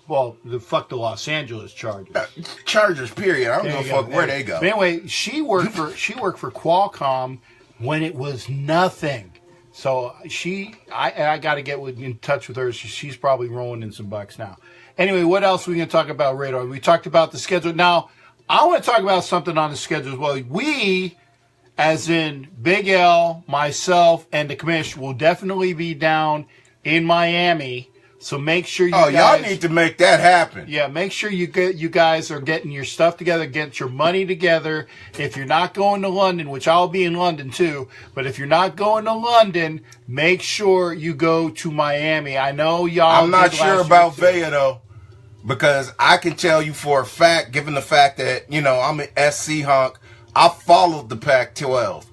Well, fuck the Los Angeles Chargers. Chargers, period. I don't give a fuck where they go. But anyway, she worked for Qualcomm when it was nothing. So I got to get in touch with her. She's probably rolling in some bucks now. Anyway, what else are we going to talk about, Radar? We talked about the schedule. Now, I want to talk about something on the schedule as well. We, as in Big L, myself, and the Commish, will definitely be down in Miami. So make sure you guys... y'all need to make that happen. Yeah, make sure you guys are getting your stuff together, get your money together. If you're not going to London, which I'll be in London too, but if you're not going to London, make sure you go to Miami. I know y'all... I'm not sure about Vea though, because I can tell you for a fact, given the fact that, I'm an SC honk, I followed the Pac-12.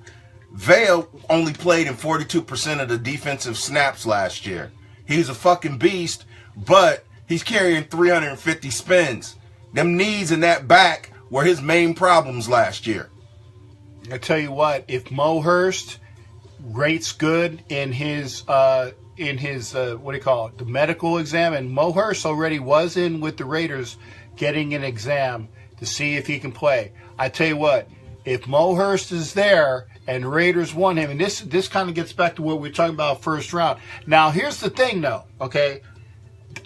Vea only played in 42% of the defensive snaps last year. He's a fucking beast, but he's carrying 350 spins. Them knees and that back were his main problems last year. I tell you what, if Mo Hurst rates good in his what do you call it, the medical exam, and Mo Hurst already was in with the Raiders getting an exam to see if he can play. I tell you what, if Mo Hurst is there and Raiders won him, and this kind of gets back to what we were talking about first round. Now, here's the thing, though, okay?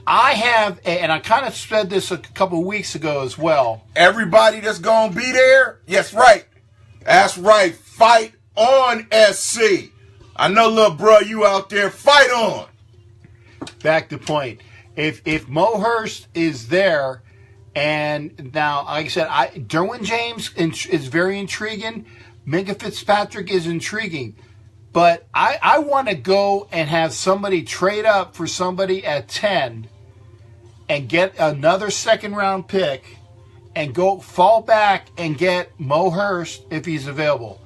I have, and I kind of said this a couple of weeks ago as well. Everybody that's going to be there? Yes, right. That's right. Fight on, SC. I know, little bro, you out there. Fight on. Back to point. If Mo Hurst is there, and now, like I said, Derwin James is very intriguing. Minka Fitzpatrick is intriguing. But I want to go and have somebody trade up for somebody at 10 and get another second-round pick and go fall back and get Mo Hurst if he's available.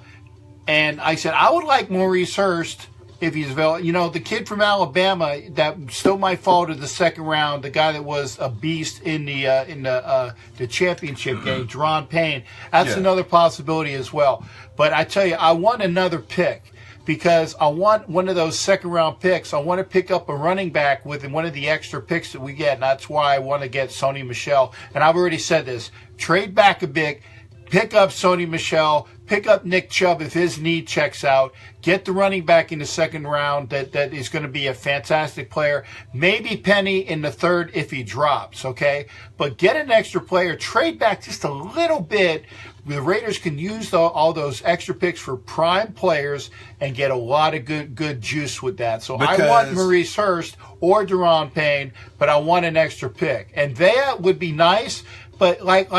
And I said, I would like Maurice Hurst if he's available. The kid from Alabama that still might fall to the second round, the guy that was a beast in the championship game, Deron Payne. That's another possibility as well. But I tell you, I want another pick because I want one of those second-round picks. I want to pick up a running back with one of the extra picks that we get, and that's why I want to get Sony Michel. And I've already said this. Trade back a bit. pick up Sony Michel, pick up Nick Chubb if his knee checks out, get the running back in the second round that is going to be a fantastic player, maybe Penny in the third if he drops, okay? But get an extra player, trade back just a little bit. The Raiders can use all those extra picks for prime players and get a lot of good juice with that. So I want Maurice Hurst or Deron Payne, but I want an extra pick. And Vea would be nice, but like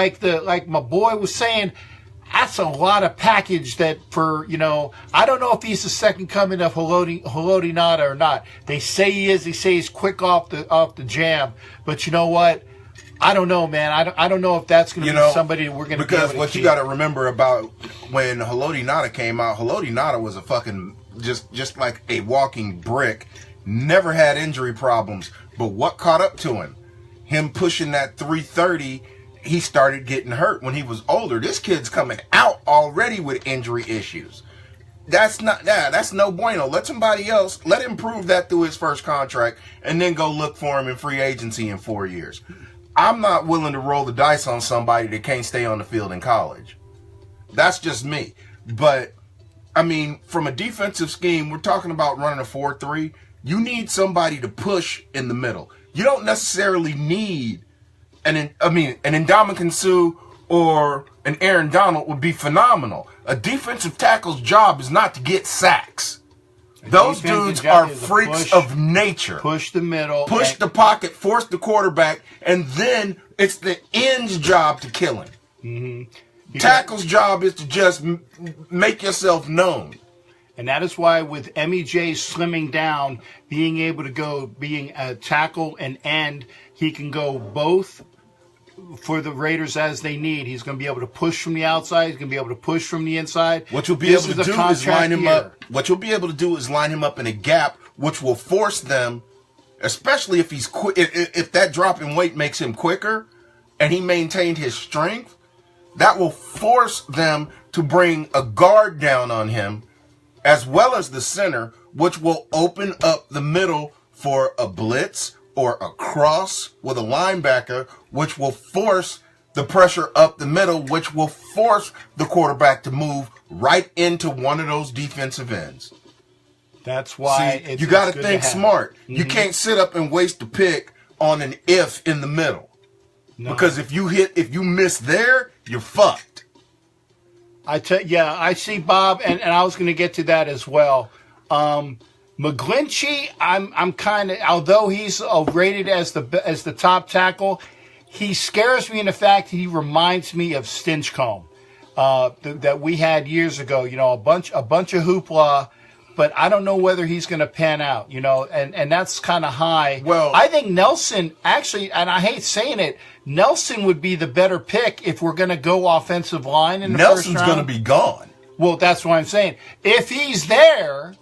my boy was saying, that's a lot of package that for, I don't know if he's the second coming of Haloti Nada or not. They say he is. They say he's quick off the jam. But you know what? I don't know, man. I don't know if that's going to be somebody we're going to be able to Because what keep. you got to remember about when Haloti Nada came out, Haloti Nada was a fucking just like a walking brick. Never had injury problems. But what caught up to him? Him pushing that 330, he started getting hurt when he was older. This kid's coming out already with injury issues. That's no bueno. Let him prove that through his first contract and then go look for him in free agency in 4 years. I'm not willing to roll the dice on somebody that can't stay on the field in college. That's just me. But, I mean, from a defensive scheme, we're talking about running a 4-3. You need somebody to push in the middle. You don't necessarily need an Ndamukong Suh or an Aaron Donald would be phenomenal. A defensive tackle's job is not to get sacks. Those dudes are freaks of nature. Push the middle. Push the pocket, force the quarterback, and then it's the end's job to kill him. Mm-hmm. Tackle's job is to just make yourself known. And that is why with MEJ slimming down, being able to go, being a tackle and end, he can go both for the Raiders as they need. He's going to be able to push from the outside. He's going to be able to push from the inside. What you'll be able to do is line him up. What you'll be able to do is line him up in a gap, which will force them, especially if he's if that drop in weight makes him quicker, and he maintained his strength, that will force them to bring a guard down on him, as well as the center, which will open up the middle for a blitz or a cross with a linebacker, which will force the pressure up the middle, which will force the quarterback to move right into one of those defensive ends. That's why you got to think smart. Mm-hmm. You can't sit up and waste the pick on an if in the middle. No. Because if you miss there, you're fucked. I see Bob, and I was going to get to that as well. McGlinchey, I'm kind of, although he's rated as the top tackle, he scares me in the fact that he reminds me of Stinchcomb that we had years ago. A bunch of hoopla, but I don't know whether he's going to pan out. And that's kind of high. Well, I think Nelson actually, and I hate saying it, Nelson would be the better pick if we're going to go offensive line in the first round. Nelson's going to be gone. Well, that's what I'm saying. If he's there,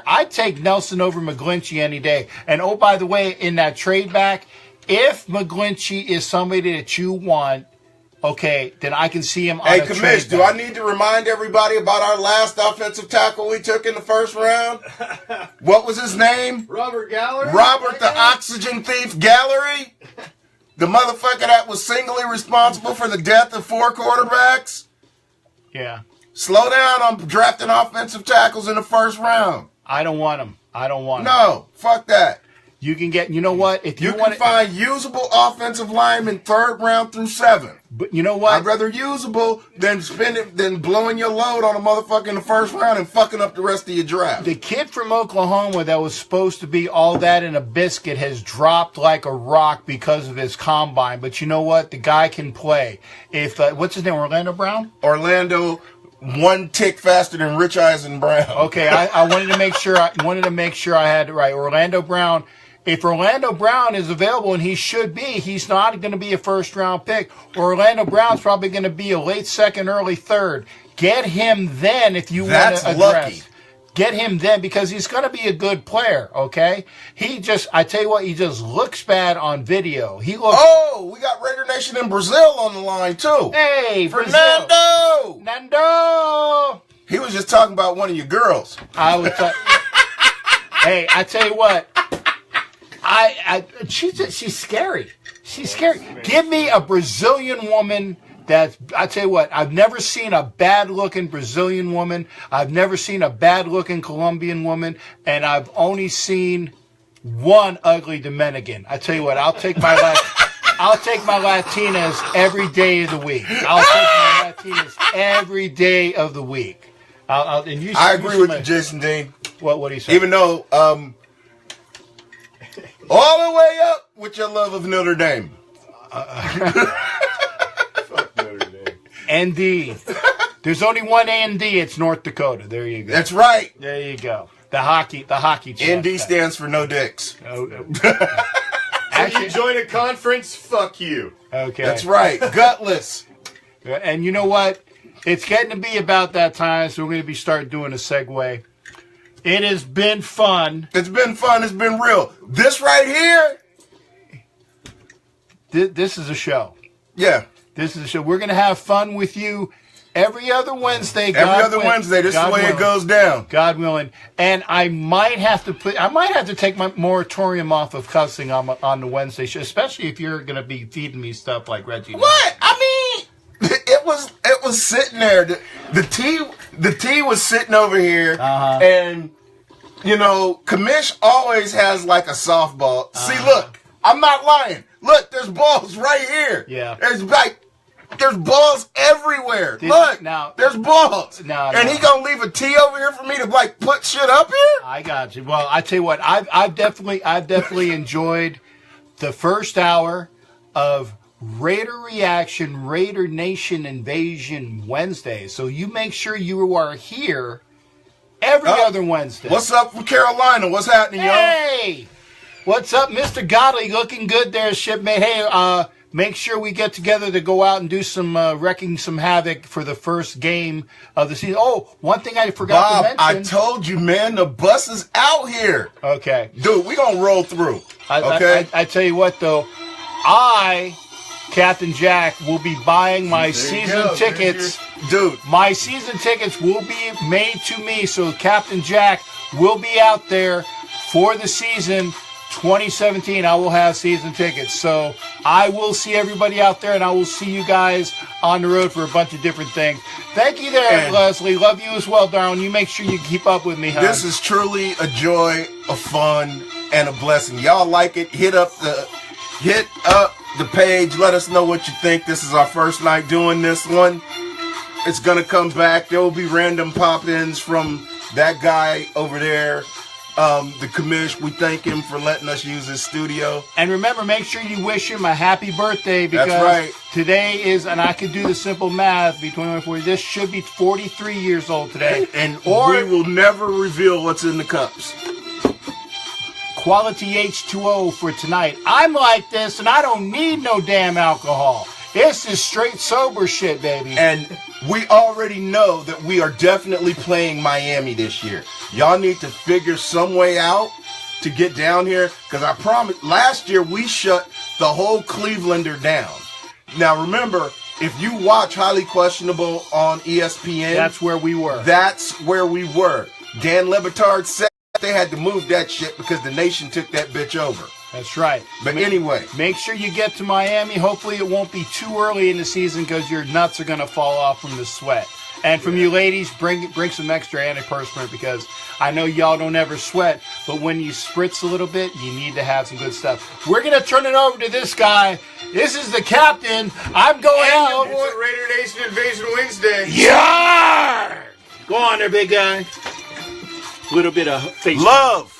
I'd take Nelson over McGlinchey any day. And oh, by the way, in that trade back, if McGlinchey is somebody that you want, okay, then I can see him on a trade back. Hey, Commish, do I need to remind everybody about our last offensive tackle we took in the first round? What was his name? Robert Gallery? Robert the Oxygen Thief Gallery? The motherfucker that was singly responsible for the death of 4 quarterbacks? Yeah. Slow down on drafting offensive tackles in the first round. I don't want him. No, fuck that. You can get, you know what? If you can find usable offensive linemen 3rd round through 7th. But you know what? I'd rather usable than blowing your load on a motherfucker in the first round and fucking up the rest of your draft. The kid from Oklahoma that was supposed to be all that in a biscuit has dropped like a rock because of his combine. But you know what? The guy can play. If what's his name? Orlando Brown? Orlando, one tick faster than Rich Eisen Brown. Okay, I wanted to make sure. I had it right. Orlando Brown. If Orlando Brown is available, and he should be, he's not going to be a first-round pick. Orlando Brown's probably going to be a late second, early third. Get him then if you want to address. Lucky. Get him then because he's going to be a good player, okay? I tell you what, he just looks bad on video. We got Raider Nation in Brazil on the line, too. Hey, Fernando! Nando! He was just talking about one of your girls. Hey, I tell you what. She's scary. She's scary. Give me a Brazilian woman I tell you what, I've never seen a bad-looking Brazilian woman. I've never seen a bad-looking Colombian woman, and I've only seen one ugly Dominican. I tell you what, I'll take my Latinas every day of the week. I'll take my Latinas every day of the week. I agree with you, Jason Dean. What do you say? Even though, all the way up with your love of Notre Dame. Fuck Notre Dame. ND. There's only one ND. It's North Dakota. There you go. That's right. There you go. The hockey champ. ND stands for no dicks. Actually, you join a conference, fuck you. Okay. That's right. Gutless. And you know what? It's getting to be about that time, so we're going to be starting doing a segue. It has been fun. It's been fun. It's been real. This right here. This is a show. Yeah. This is a show. We're going to have fun with you every other Wednesday. Wednesday. This is the way it goes down. God willing. And I might have to take my moratorium off of cussing on the Wednesday show, especially if you're going to be feeding me stuff like Reggie. What? I mean, it was sitting there. The tea was sitting over here, and Commish always has like a softball. See, look, I'm not lying. Look, there's balls right here. Yeah. There's balls everywhere. Look, there's balls. And he gonna leave a tee over here for me to like put shit up here? I got you. Well, I tell you what, I've definitely enjoyed the first hour of Raider Reaction, Raider Nation Invasion Wednesday. So you make sure you are here every other Wednesday. What's up from Carolina? What's happening, y'all? Hey! What's up, Mr. Godley? Looking good there, shipmate. Hey, make sure we get together to go out and do some wrecking some havoc for the first game of the season. Oh, one thing I forgot to mention. I told you, man, the bus is out here. Okay. Dude, we gonna roll through. Okay? I tell you what, though. Captain Jack, will be buying my season tickets. Dude. My season tickets will be made to me, so Captain Jack will be out there for the season 2017. I will have season tickets. So I will see everybody out there, and I will see you guys on the road for a bunch of different things. Thank you there, Leslie. Love you as well, darling. You make sure you keep up with me, huh? This is truly a joy, a fun, and a blessing. Y'all like it? Hit up the page. Let us know what you think. This is our first night doing this one. It's going to come back. There will be random pop-ins from that guy over there. The Commish, we thank him for letting us use his studio. And remember, make sure you wish him a happy birthday, because that's right. Today is, and I could do the simple math, between 24, this should be 43 years old today. Or we will never reveal what's in the cups. Quality H2O for tonight. I'm like this, and I don't need no damn alcohol. This is straight sober shit, baby. And we already know that we are definitely playing Miami this year. Y'all need to figure some way out to get down here, because I promise, last year we shut the whole Clevelander down. Now remember, if you watch Highly Questionable on ESPN, that's where we were. That's where we were. Dan Le Batard said they had to move that shit because the nation took that bitch over. That's right. But anyway, make sure you get to Miami. Hopefully it won't be too early in the season, because your nuts are going to fall off from the sweat. And from you ladies, bring some extra antiperspirant, because I know y'all don't ever sweat, but when you spritz a little bit, you need to have some good stuff. We're going to turn it over to this guy. This is the captain. I'm going out. It's a Raider Nation Invasion Wednesday. Yeah! Go on there, big guy. A little bit of face. Love.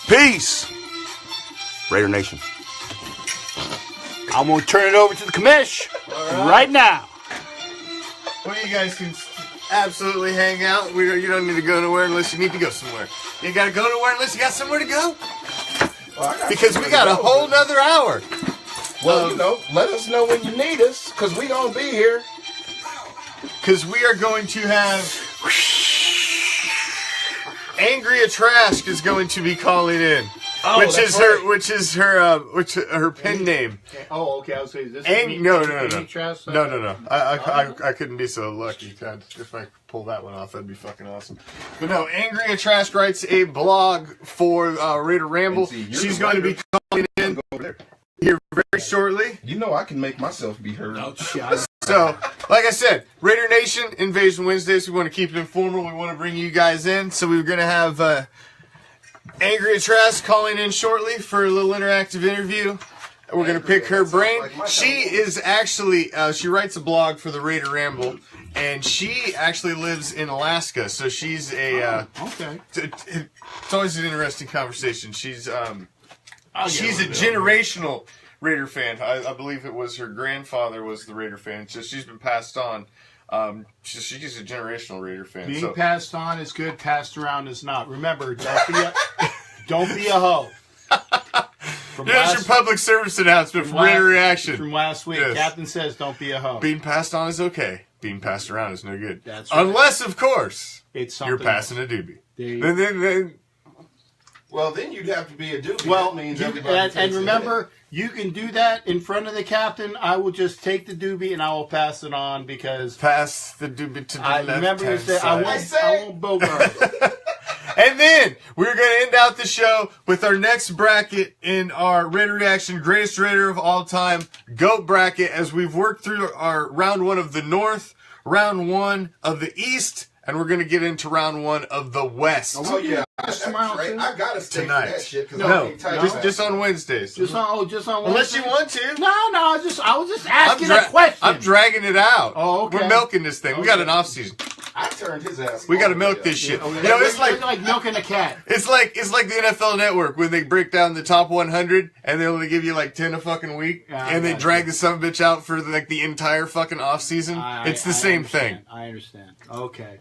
Peace. Raider Nation. I'm going to turn it over to the Commish right now. Well, you guys can absolutely hang out. You don't need to go nowhere unless you need to go somewhere. You got to go nowhere unless you got somewhere to go. Because we got a whole nother hour. Well, let us know when you need us, because we going to be here. Because we are going to have... Angria Trask is going to be calling in. Oh, which is her pen name. Oh, okay. I was saying this. No. I couldn't be so lucky. If I pull that one off, that'd be fucking awesome. But no, Angria Trask writes a blog for Raider Ramble. She's going to be calling in here very shortly. You know I can make myself be heard. Oh, shit. So, like I said, Raider Nation, Invasion Wednesdays, we want to keep it informal. We want to bring you guys in. So we're going to have Angria Trask calling in shortly for a little interactive interview. We're going to pick her brain. She is actually, she writes a blog for the Raider Ramble, and she actually lives in Alaska. So she's a, okay. It's always an interesting conversation. She's a generational Raider fan. I believe it was her grandfather was the Raider fan. So she's been passed on. She's a generational Raider fan. Being passed on is good. Passed around is not. Remember, don't be a hoe. Here's your public service announcement from Raider Reaction. From last week. Yes. Captain says don't be a hoe. Being passed on is okay. Being passed around is no good. That's right. Unless, of course, it's you're passing a doobie. Well, then you'd have to be a doobie. Well, that means and remember, you can do that in front of the captain. I will just take the doobie and I will pass it on because... Pass the doobie to the left. Remember you said, I won't bogart. And then we're going to end out the show with our next bracket in our Raider Reaction Greatest Raider of All Time GOAT bracket as we've worked through our round 1 of the North, round 1 of the East, and we're going to get into round 1 of the West. Oh, yeah. That's right. I got to stay tonight. For that shit. Just on Wednesdays. Just on Wednesdays? Unless you want to. No, I was just asking a question. I'm dragging it out. Oh, okay. We're milking this thing. We got an off season. I turned his ass. We got to milk this shit. You know, it's like milking a cat. It's like the NFL Network when they break down the top 100 and they only give you like 10 a fucking week, and they drag the son-of-bitch out for like the entire fucking off season. It's the same thing. I understand. Okay.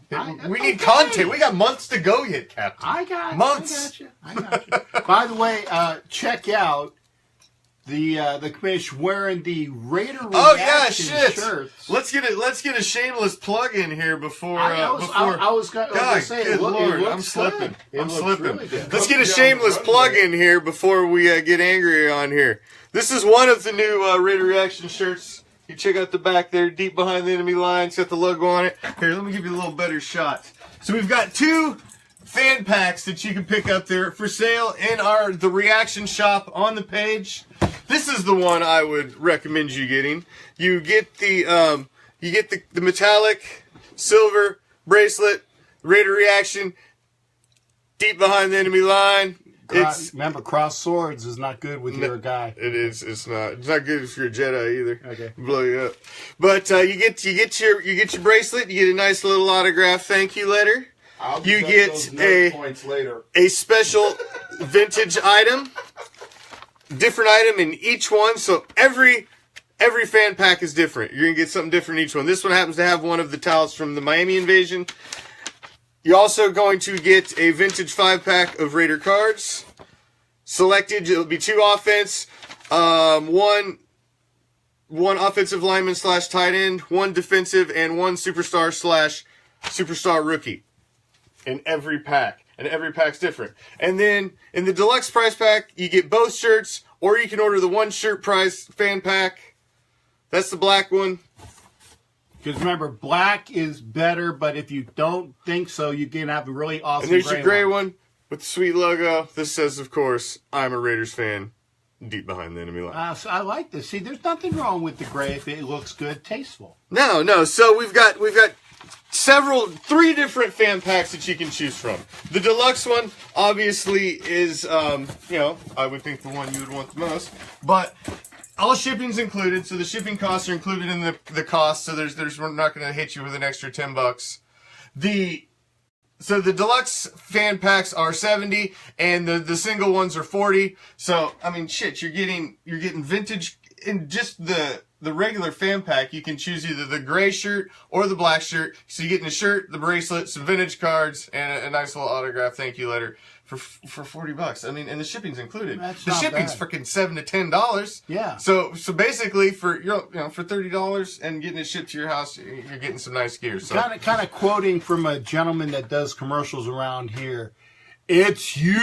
We need content. We got months to go yet, Captain. I got months. I got you. By the way, check out the Commish wearing the Raider Reaction shirts. Let's get a shameless plug in here before. I was going to say, good Lord, I'm slipping. Really Let's get a shameless plug in here before we get Angria on here. This is one of the new Raider Reaction shirts. You check out the back there, deep behind the enemy line. It's got the logo on it. Here, let me give you a little better shot. So we've got 2 fan packs that you can pick up there for sale in the Reaction shop on the page. This is the one I would recommend you getting. You get the metallic silver bracelet, Raider Reaction, deep behind the enemy line. Remember, cross swords is not good with your guy. It is. It's not. It's not good if you're a Jedi either. Okay. Blow you up. But you get your bracelet. You get a nice little autograph thank you letter. You get a special vintage item. Different item in each one, so every fan pack is different. You're gonna get something different in each one. This one happens to have one of the towels from the Miami Invasion. You're also going to get a vintage 5-pack of Raider cards. Selected, it'll be 2 offense, one offensive lineman / tight end, 1 defensive, and 1 superstar / rookie in every pack. And every pack's different. And then in the deluxe price pack, you get both shirts, or you can order the 1 shirt price fan pack. That's the black one. Because remember, black is better, but if you don't think so, you can have a really awesome And there's your gray one with the sweet logo. This says, of course, I'm a Raiders fan, deep behind the enemy line. So I like this. See, there's nothing wrong with the gray if it looks good, tasteful. No. So we've got 3 different fan packs that you can choose from. The deluxe one, obviously, is, I would think the one you would want the most. But all shipping's included, so the shipping costs are included in the cost, so we're not going to hit you with an extra $10. So the deluxe fan packs are $70, and the single ones are $40. So, I mean, shit, you're getting vintage in just the regular fan pack. You can choose either the gray shirt or the black shirt. So you're getting a shirt, the bracelet, some vintage cards, and a nice little autograph thank you letter for $40. I mean, and the shipping's included. The shipping's freaking $7 to $10. Yeah. So basically for for $30 and getting it shipped to your house, you're getting some nice gear. So kind of quoting from a gentleman that does commercials around here. It's huge.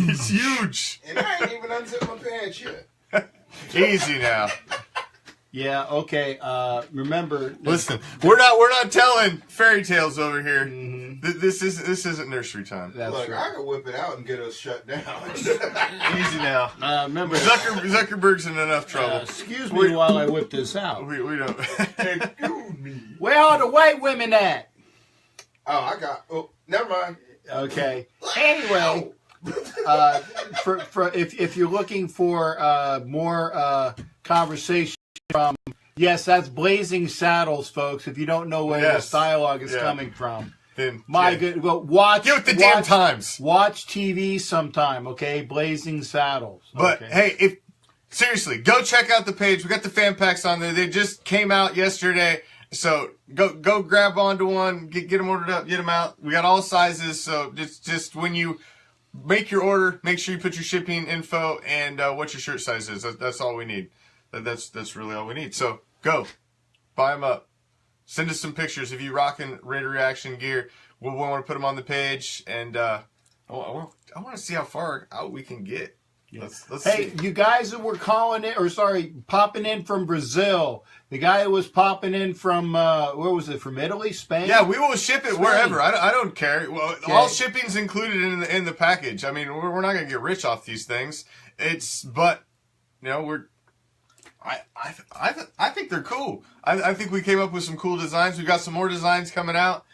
It's huge. And I ain't even unzipped my pants yet. Easy now. Yeah. Okay. Remember. Listen, we're not telling fairy tales over here. This isn't nursery time. That's Look, right. I can whip it out and get us shut down. Easy now. Remember. Zuckerberg's in enough trouble. Excuse me while I whip this out. We don't. Excuse me. Where are the white women at? Oh, never mind. Okay. Anyway, if you're looking for more conversation from, yes, that's Blazing Saddles, folks. If you don't know where this dialogue is coming from, then good. Well, watch. Get with the damn times. Watch TV sometime, okay? Blazing Saddles. But hey, seriously, go check out the page. We got the fan packs on there. They just came out yesterday. So go grab onto one, get them ordered up, get them out. We got all sizes. So just when you make your order, make sure you put your shipping info and what your shirt size is. That's all we need. That's really all we need. So go buy them up. Send us some pictures if you rocking Raider Reaction gear. We'll want to put them on the page, and I want to see how far out we can get. Let's see. You guys that were popping in from Brazil. The guy who was popping in from, where was it, from Italy, Spain? Yeah, we will ship it wherever. I don't care. Well, all shipping's included in the package. I mean, we're not going to get rich off these things. But, you know, I think they're cool. I think we came up with some cool designs. We've got some more designs coming out.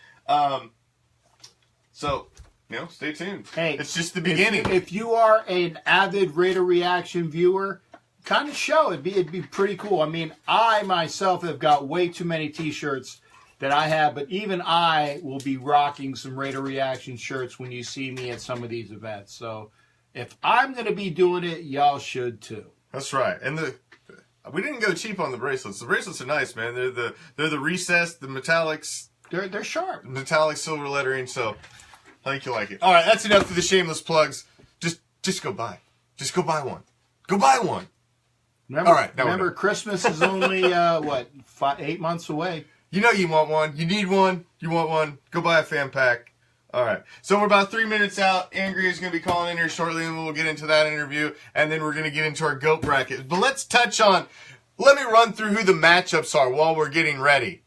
So, you know, stay tuned. Hey, it's just the beginning. If you are an avid Raider Reaction viewer, kind of show it'd be pretty cool. I mean, I myself have got way too many T-shirts that I have, but even I will be rocking some Raider Reaction shirts when you see me at some of these events. So, if I'm going to be doing it, y'all should too. That's right. And we didn't go cheap on the bracelets. The bracelets are nice, man. They're the recessed, the metallics. They're sharp. Metallic silver lettering. So I think you like it. All right, that's enough for the shameless plugs. Just go buy. Just go buy one. Go buy one. Remember, Christmas is only 8 months away. You know you want one. You need one. You want one. Go buy a fan pack. All right. So we're about 3 minutes out. Angria is going to be calling in here shortly, and we'll get into that interview. And then we're going to get into our GOAT bracket. But let me run through who the matchups are while we're getting ready.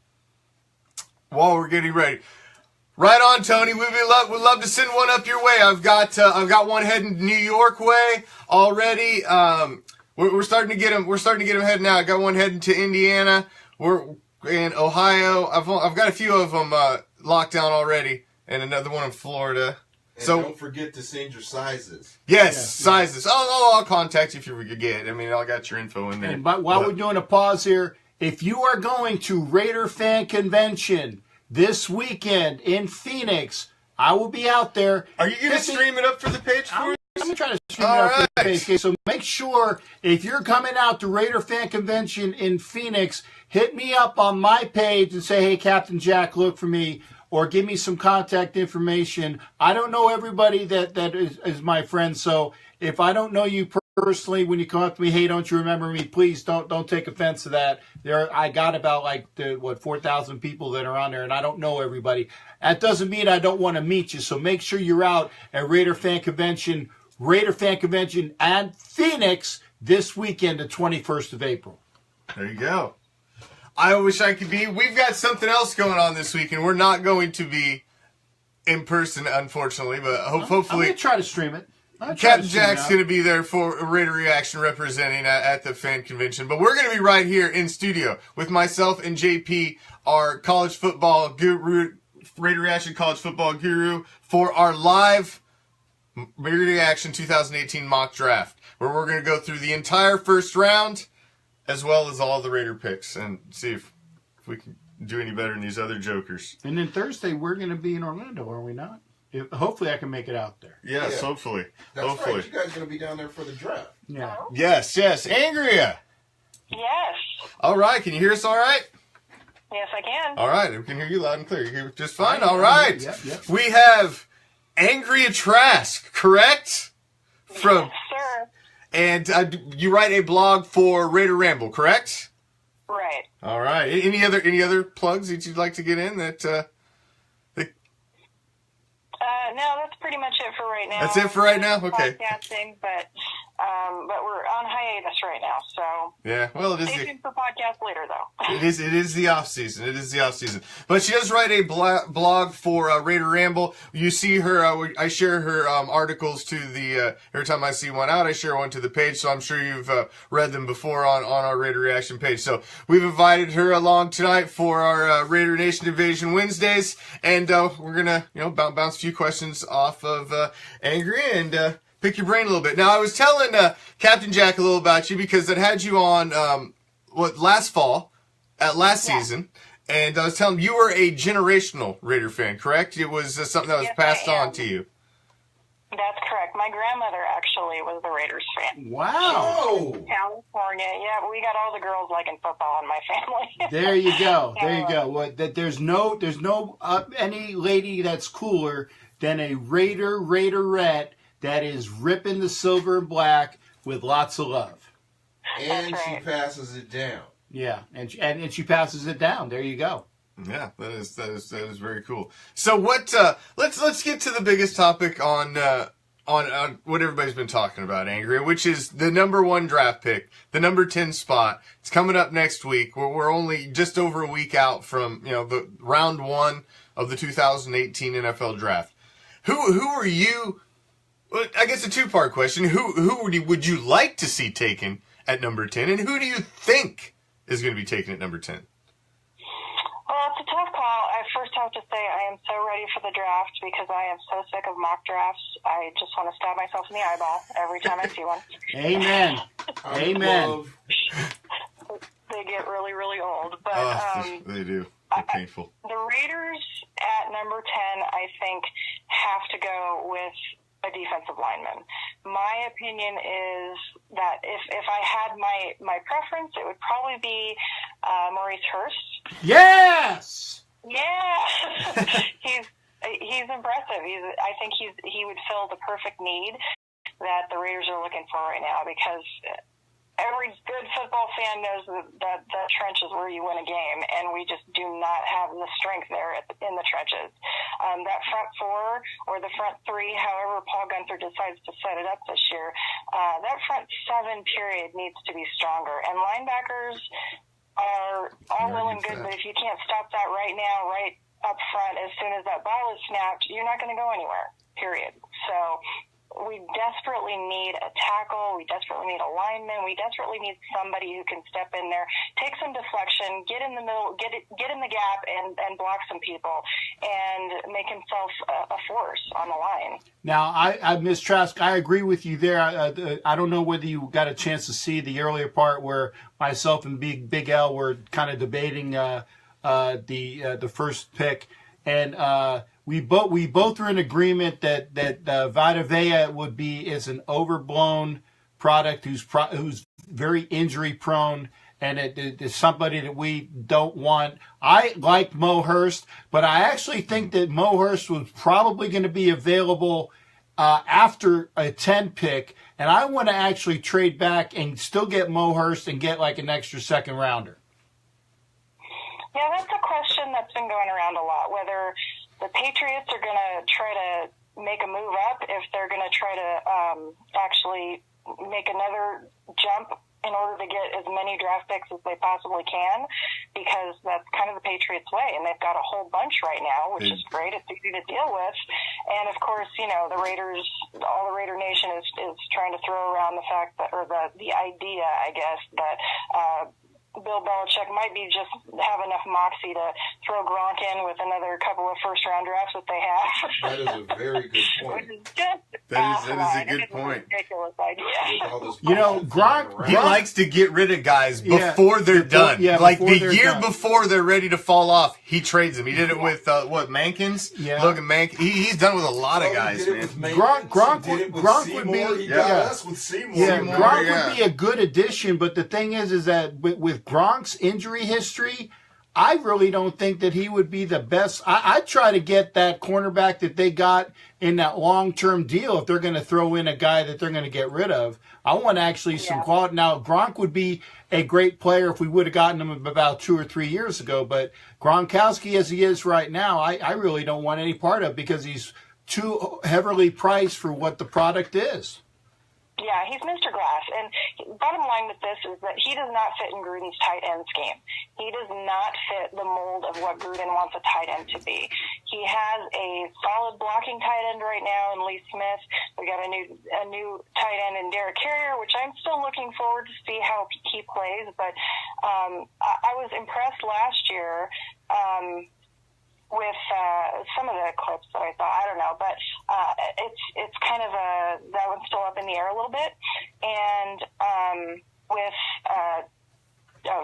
Right on, Tony. We'd love to send one up your way. I've got one heading New York way already. We're starting to get them. We're starting to get them heading out. I got one heading to Indiana. We're in Ohio. I've got a few of them locked down already, and another one in Florida. And so don't forget to send your sizes. Yes, sizes. I'll contact you if you forget. I mean, I got your info in there. But while we're doing a pause here, if you are going to Raider Fan Convention this weekend in Phoenix, I will be out there. Are you going to stream it up for the page for us? I'm going to try to stream it up for the page. Okay, so make sure if you're coming out to Raider Fan Convention in Phoenix, hit me up on my page and say, hey, Captain Jack, look for me, or give me some contact information. I don't know everybody that is my friend, so if I don't know you personally, when you come up to me, hey, don't you remember me? Please don't take offense to that. I got about 4,000 people that are on there, and I don't know everybody. That doesn't mean I don't want to meet you. So make sure you're out at Raider Fan Convention at Phoenix this weekend, the 21st of April. There you go. I wish I could be. We've got something else going on this week, and we're not going to be in person, unfortunately, but hopefully. I'm going to try to stream it. Captain Jack's going to be there for Raider Reaction representing at the fan convention. But we're going to be right here in studio with myself and JP, our college football guru, Raider Reaction college football guru, for our live Raider Reaction 2018 mock draft, where we're going to go through the entire first round as well as all the Raider picks and see if we can do any better than these other jokers. And then Thursday, we're going to be in Orlando, are we not? Hopefully I can make it out there. Yes, hopefully. That's hopefully. Right. You guys are going to be down there for the draft. Yeah. Yes. Angria. Yes. All right. Can you hear us all right? Yes, I can. All right. We can hear you loud and clear. You hear just fine. All right. Yep. We have Angria Trask, correct? Yes, sir. And you write a blog for Raider Ramble, correct? Right. All right. Any other plugs that you'd like to get in that... No, that's pretty much it for right now. That's it for right now? Okay. Podcasting, but But we're on hiatus right now, so Yeah, well, it is. stay tuned for podcast later, though. It is the off season. It is the off season. But she does write a blog for Raider Ramble. You see her. I share her articles to the. Every time I see one out, I share one to the page. So I'm sure you've read them before on our Raider Reaction page. So we've invited her along tonight for our Raider Nation Invasion Wednesdays, and we're gonna bounce a few questions off of Angria and. Pick your brain a little bit. Now, I was telling Captain Jack a little about you because I had you on last fall, last season, and I was telling him you were a generational Raider fan, correct? It was something that was passed on to you. That's correct. My grandmother actually was the Raiders fan. Wow. Oh, California, yeah, but we got all the girls liking football in my family. There you go. There you go. Well, there's no any lady that's cooler than a Raiderette that is ripping the silver and black with lots of love. and That's she right. passes it down. Yeah, and she passes it down. There you go. Yeah, that is very cool. So what? Let's get to the biggest topic on what everybody's been talking about, Angria, which is the number 1 draft pick, the number 10 spot. It's coming up next week. We're only just over a week out from the round 1 of the 2018 NFL draft. Who are you? Well, I guess a 2-part question. Who would you like to see taken at number 10, and who do you think is going to be taken at number 10? Well, it's a tough call. I first have to say I am so ready for the draft because I am so sick of mock drafts. I just want to stab myself in the eyeball every time I see one. Amen. Amen. They get really, really old. But They do. They're painful. the Raiders at number 10, I think, have to go with a defensive lineman. My opinion is that if I had my preference, it would probably be Maurice Hurst. Yes. Yeah, he's impressive. I think he would fill the perfect need that the Raiders are looking for right now because every good football fan knows that the trench is where you win a game, and we just do not have the strength there in the trenches. That front 4 or the front 3, however Paul Gunther decides to set it up this year, that front 7 period needs to be stronger. And linebackers are all well and good, but if you can't stop that right now, right up front, as soon as that ball is snapped, you're not going to go anywhere, period. So we desperately need a tackle. We desperately need a lineman. We desperately need somebody who can step in there, take some deflection, get in the middle, get in the gap, and block some people, and make himself a force on the line. Now, I Ms. Trask, I agree with you there. I don't know whether you got a chance to see the earlier part where myself and Big L were kind of debating the first pick, and we both are in agreement that Vita Vea is an overblown product who's very injury prone, and it is somebody that we don't want. I like Mo Hurst, but I actually think that Mo Hurst was probably going to be available after a 10 pick, and I want to actually trade back and still get Mo Hurst and get like an extra second rounder. Yeah, that's a question that's been going around a lot, whether the Patriots are going to try to make a move up, if they're going to try to actually make another jump in order to get as many draft picks as they possibly can, because that's kind of the Patriots' way, and they've got a whole bunch right now, which is great. It's easy to deal with. And, of course, the Raiders, all the Raider Nation is trying to throw around the fact that, or the idea, I guess, that Bill Belichick might be just have enough moxie to throw Gronk in with another couple of first-round drafts that they have. That is a very good point. Which is just That is a asinine. good It is a point. ridiculous idea. With all this Gronk- flying He around. likes to get rid of guys Yeah. before they're done. Yeah, like before the they're year done. before they're ready to fall off, he trades them. He did it with Mankins. Yeah. Logan Mankins. He's done with a lot of guys, He did man. it with Gronk Mankins, he did it with would Seymour. be- He got yeah. us with Seymour. Yeah, Seymour, Gronk yeah. would be a good addition, but the thing is that with Gronk's injury history, I really don't think that he would be the best. I'd try to get that cornerback that they got in that long-term deal if they're going to throw in a guy that they're going to get rid of. I want actually some quality. Now, Gronk would be a great player if we would have gotten him about 2 or 3 years ago, but Gronkowski as he is right now, I really don't want any part of because he's too heavily priced for what the product is. Yeah, he's Mr. Glass. And bottom line with this is that he does not fit in Gruden's tight end scheme. He does not fit the mold of what Gruden wants a tight end to be. He has a solid blocking tight end right now in Lee Smith. We got a new tight end in Derek Carrier, which I'm still looking forward to see how he plays. But I was impressed last year with some of the clips that I thought, I don't know, but it's kind of that one's still up in the air a little bit. And with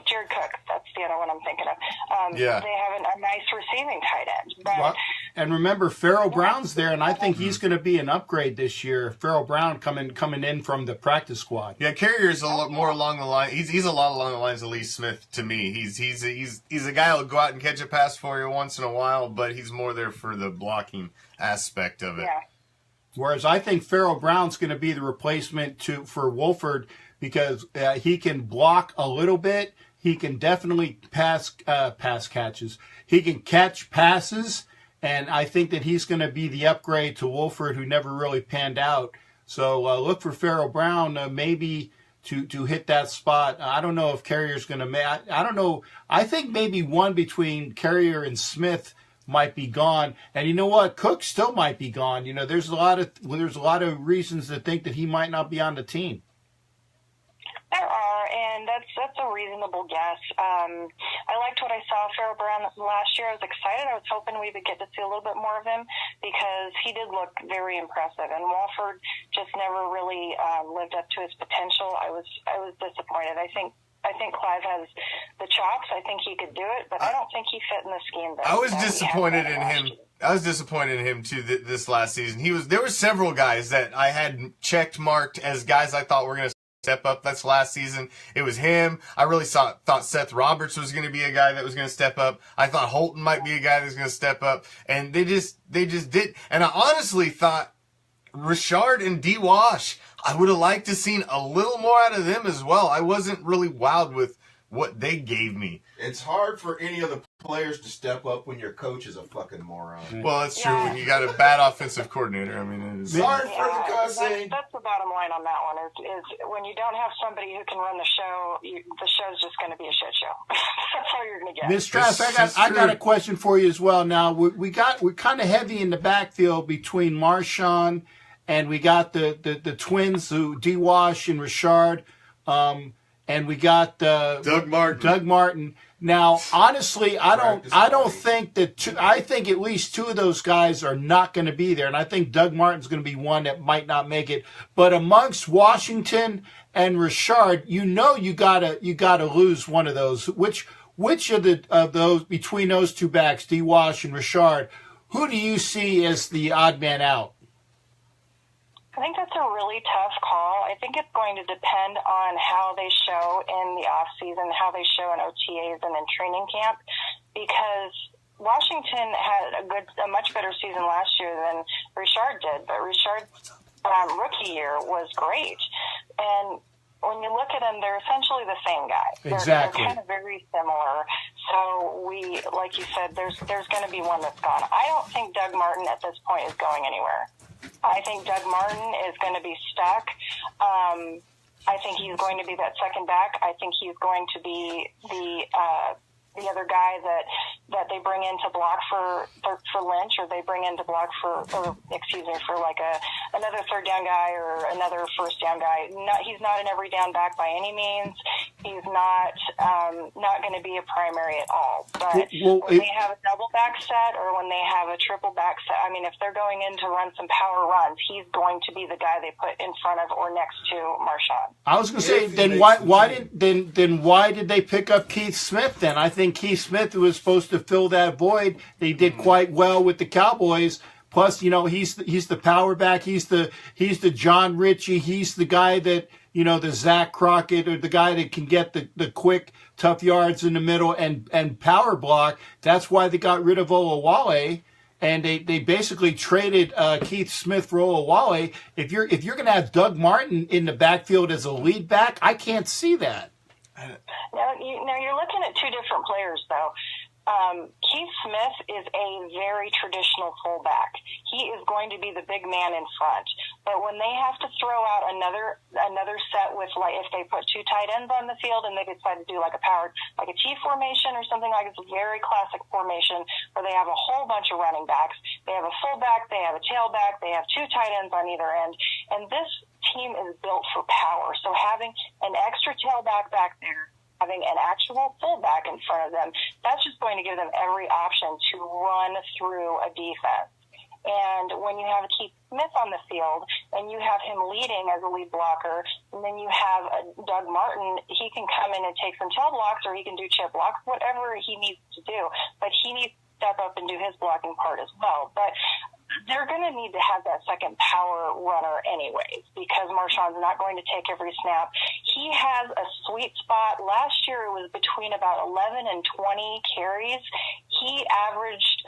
Jared Cook, that's the other one I'm thinking of. They have a nice receiving tight end. But, and remember, Farrell Brown's there, and I think he's going to be an upgrade this year. Farrell Brown coming in from the practice squad. Yeah, Carrier's a lot more along the line. He's a lot along the lines of Lee Smith to me. He's a guy who'll go out and catch a pass for you once in a while, but he's more there for the blocking aspect of it. Yeah. Whereas I think Farrell Brown's going to be the replacement for Wolford because he can block a little bit. He can definitely pass catches. He can catch passes, and I think that he's going to be the upgrade to Wolford, who never really panned out. So look for Farrell Brown maybe to hit that spot. I don't know if Carrier's going to. I don't know. I think maybe one between Carrier and Smith might be gone, and you know what? Cook still might be gone. You know, there's a lot of reasons to think that he might not be on the team. There are, and that's a reasonable guess. I liked what I saw of Farrell Brown last year. I was excited. I was hoping we would get to see a little bit more of him because he did look very impressive. And Walford just never really lived up to his potential. I was disappointed. I think Clive has the chops. I think he could do it, but I don't think he fit in the scheme. I was disappointed in him. I was disappointed in him too this last season. There were several guys that I had marked as guys I thought were going to step up. That's last season. It was him. I really thought Seth Roberts was going to be a guy that was going to step up. I thought Holton might be a guy that was going to step up, and they just did. And I honestly thought Richard and D. Wash, I would have liked to seen a little more out of them as well. I wasn't really wowed with what they gave me. It's hard for any of the players to step up when your coach is a fucking moron. Well, that's true. When you got a bad offensive coordinator, I mean, it's sorry for the cussing. That's the bottom line on that one. Is when you don't have somebody who can run the show, the show's just going to be a shit show. That's all you're going to get. Miss Trask, I got a question for you as well. Now we're kind of heavy in the backfield between Marshawn and we got the twins, D. Wash and Richard. And we got Doug Martin. Now, honestly, I don't think that I think at least two of those guys are not going to be there, and I think Doug Martin's going to be one that might not make it. But amongst Washington and Richard, you gotta lose one of those. Which of those between those two backs, D. Wash and Richard, who do you see as the odd man out? I think that's a really tough call. I think it's going to depend on how they show in the off season, how they show in OTAs and in training camp, because Washington had a much better season last year than Richard did, but Richard's rookie year was great. And when you look at them, they're essentially the same guy. Exactly. They're kind of very similar. So like you said, there's going to be one that's gone. I don't think Doug Martin at this point is going anywhere. I think Doug Martin is going to be stuck. I think he's going to be that second back. I think he's going to be the other guy that they bring in to block for Lynch, or they bring in to block for like another third down guy or another first down guy. He's not an every down back by any means. He's not going to be a primary at all. But when they have a double back set or when they have a triple back set, I mean, if they're going in to run some power runs, he's going to be the guy they put in front of or next to Marshawn. I was going to say, then why did they pick up Keith Smith then? I think Keith Smith was supposed to fill that void. They did quite well with the Cowboys. Plus, he's the power back. He's the John Ritchie. He's the guy that, the Zach Crockett, or the guy that can get the quick, tough yards in the middle and power block. That's why they got rid of Olawale. And they basically traded Keith Smith for Olawale. If you're going to have Doug Martin in the backfield as a lead back, I can't see that. Now you're looking at two different players, though. Keith Smith is a very traditional fullback. He is going to be the big man in front. But when they have to throw out another set with, like, if they put 2 tight ends on the field and they decide to do like a powered, like a T formation or something, like it's a very classic formation where they have a whole bunch of running backs. They have a fullback, they have a tailback, they have 2 tight ends on either end, and this team is built for power. So having an extra tailback back there, having an actual fullback in front of them, that's just going to give them every option to run through a defense. And when you have Keith Smith on the field and you have him leading as a lead blocker, and then you have Doug Martin, he can come in and take some tail blocks, or he can do chip blocks, whatever he needs to do. But he needs to step up and do his blocking part as well. But they're going to need to have that second power runner anyways, because Marshawn's not going to take every snap. He has a sweet spot. Last year it was between about 11 and 20 carries. He averaged,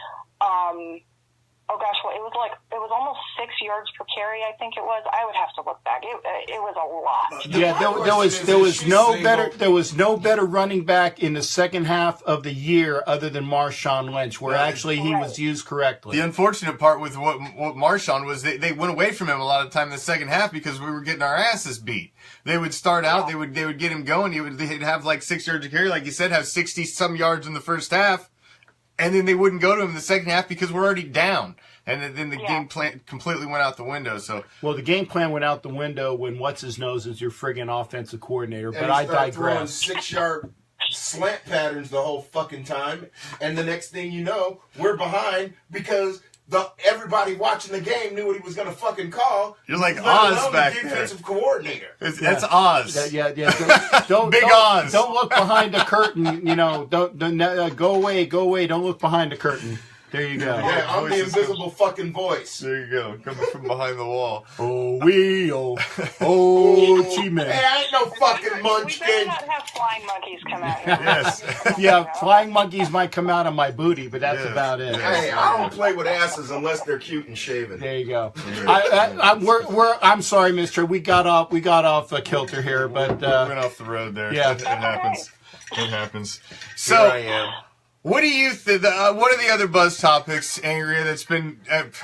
it was almost 6 yards per carry, I think it was. I would have to look back. It was a lot. Yeah, there was no better running back in the second half of the year other than Marshawn Lynch, where actually he was used correctly. The unfortunate part with what Marshawn was, they went away from him a lot of time in the second half because we were getting our asses beat. They would start out, they would get him going. They'd have like 6 yards of carry, like you said, have 60 some yards in the first half. And then they wouldn't go to him in the second half because we're already down. And then the game plan completely went out the window. So, well, the game plan went out the window when what's-his-nose is your friggin' offensive coordinator. And but I digress. Throwing 6-yard slant patterns the whole fucking time. And the next thing you know, we're behind because everybody watching the game knew what he was going to fucking call. You're like Oz back the there. defensive coordinator. That's Oz. Yeah. Don't Oz. Don't look behind the curtain. Don't go away. Don't look behind the curtain. There you go. Yeah, I'm the invisible fucking voice. There you go, coming from behind the wall. Chi-Man. Hey, I ain't no fucking munchkin. We better not have flying monkeys come out here. Yes. Yeah, flying monkeys might come out of my booty, but that's about it. Hey, I don't play with asses unless they're cute and shaven. There you go. I'm sorry, Mister. We got off kilter here, but we went off the road there. Yeah, it happens. It happens. Here I am. What do you think? What are the other buzz topics, Angria, that's been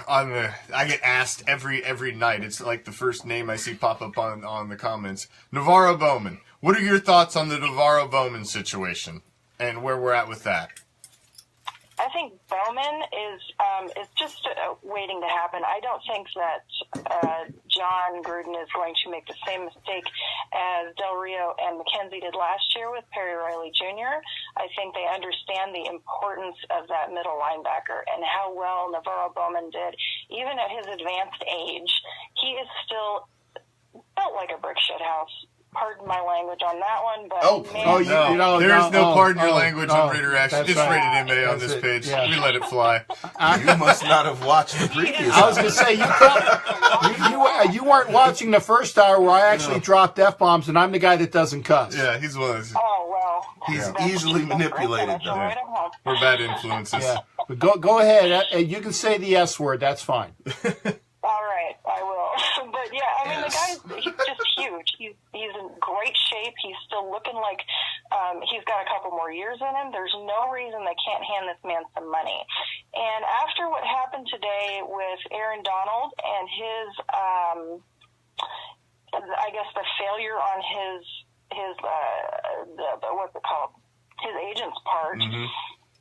on the? I get asked every night. It's like the first name I see pop up on the comments. Navarro Bowman. What are your thoughts on the Navarro Bowman situation and where we're at with that? I think Bowman is just waiting to happen. I don't think that John Gruden is going to make the same mistake as Del Rio and McKenzie did last year with Perry Riley Jr. I think they understand the importance of that middle linebacker and how well Navarro Bowman did. Even at his advanced age, he is still built like a brick shit house. Pardon my language on that one, but there's no pardon your language on ReACTIon. It's rated MA on this page. Yeah. We let it fly. You must not have watched the previous. I was going to say you weren't watching the first hour where I actually dropped F-bombs, and I'm the guy that doesn't cuss. Yeah, he's one of those. Oh well, he's easily manipulated. Yeah. We're bad influences. Yeah, but go ahead. You can say the S word. That's fine. All right, I will. But yeah, I mean, he's just huge. He's in great shape. He's still looking like he's got a couple more years in him. There's no reason they can't hand this man some money. And after what happened today with Aaron Donald and his, I guess the failure on his what's it called? His agent's part. Mm-hmm.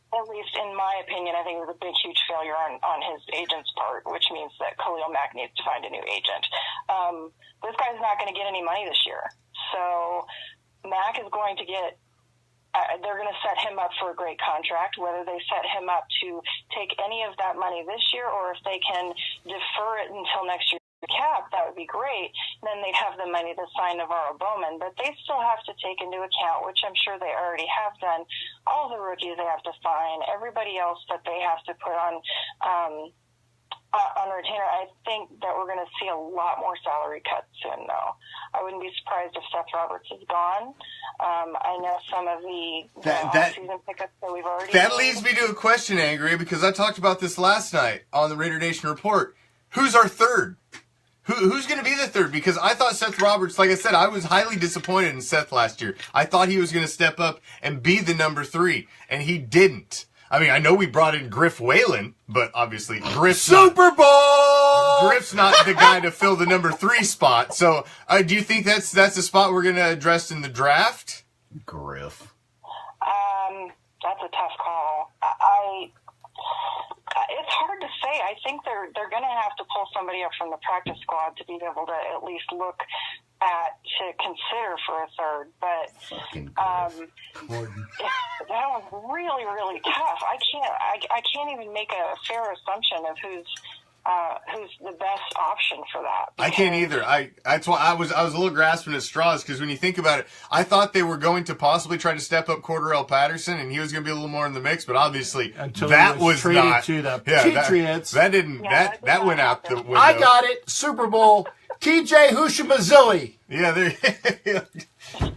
At least in my opinion, I think it was a big, huge failure on his agent's part, which means that Khalil Mack needs to find a new agent. This guy's not going to get any money this year. So Mack is going to get they're going to set him up for a great contract, whether they set him up to take any of that money this year or if they can defer it until next year. Cap, that would be great. Then they'd have the money to sign Navarro Bowman, but they still have to take into account, which I'm sure they already have done, all the rookies they have to sign, everybody else that they have to put on retainer. I think that we're going to see a lot more salary cuts soon, though. I wouldn't be surprised if Seth Roberts is gone. I know some of the off-season pickups that we've already That made. leads me to a question, Angria, because I talked about this last night on the Raider Nation Report. Who's our third? Who's going to be the third? Because I thought Seth Roberts, like I said, I was highly disappointed in Seth last year. I thought he was going to step up and be the number 3, and he didn't. I mean, I know we brought in Griff Whalen, but obviously Griff Super Bowl! Griff's not the guy to fill the number 3 spot. So, do you think that's the spot we're going to address in the draft? Griff. That's a tough call. It's hard to say. I think they're going to have to pull somebody up from the practice squad to be able to at least look at to consider for a third. But that was really, really tough. I can't even make a fair assumption of who's the best option for that. I can't either. That's why I was a little grasping at straws, because when you think about it, I thought they were going to possibly try to step up Cordarrelle Patterson, and he was going to be a little more in the mix. But obviously, until that was traded not to the Patriots. That didn't. That went out the window. I got it. Super Bowl. TJ Hushimazili. Yeah,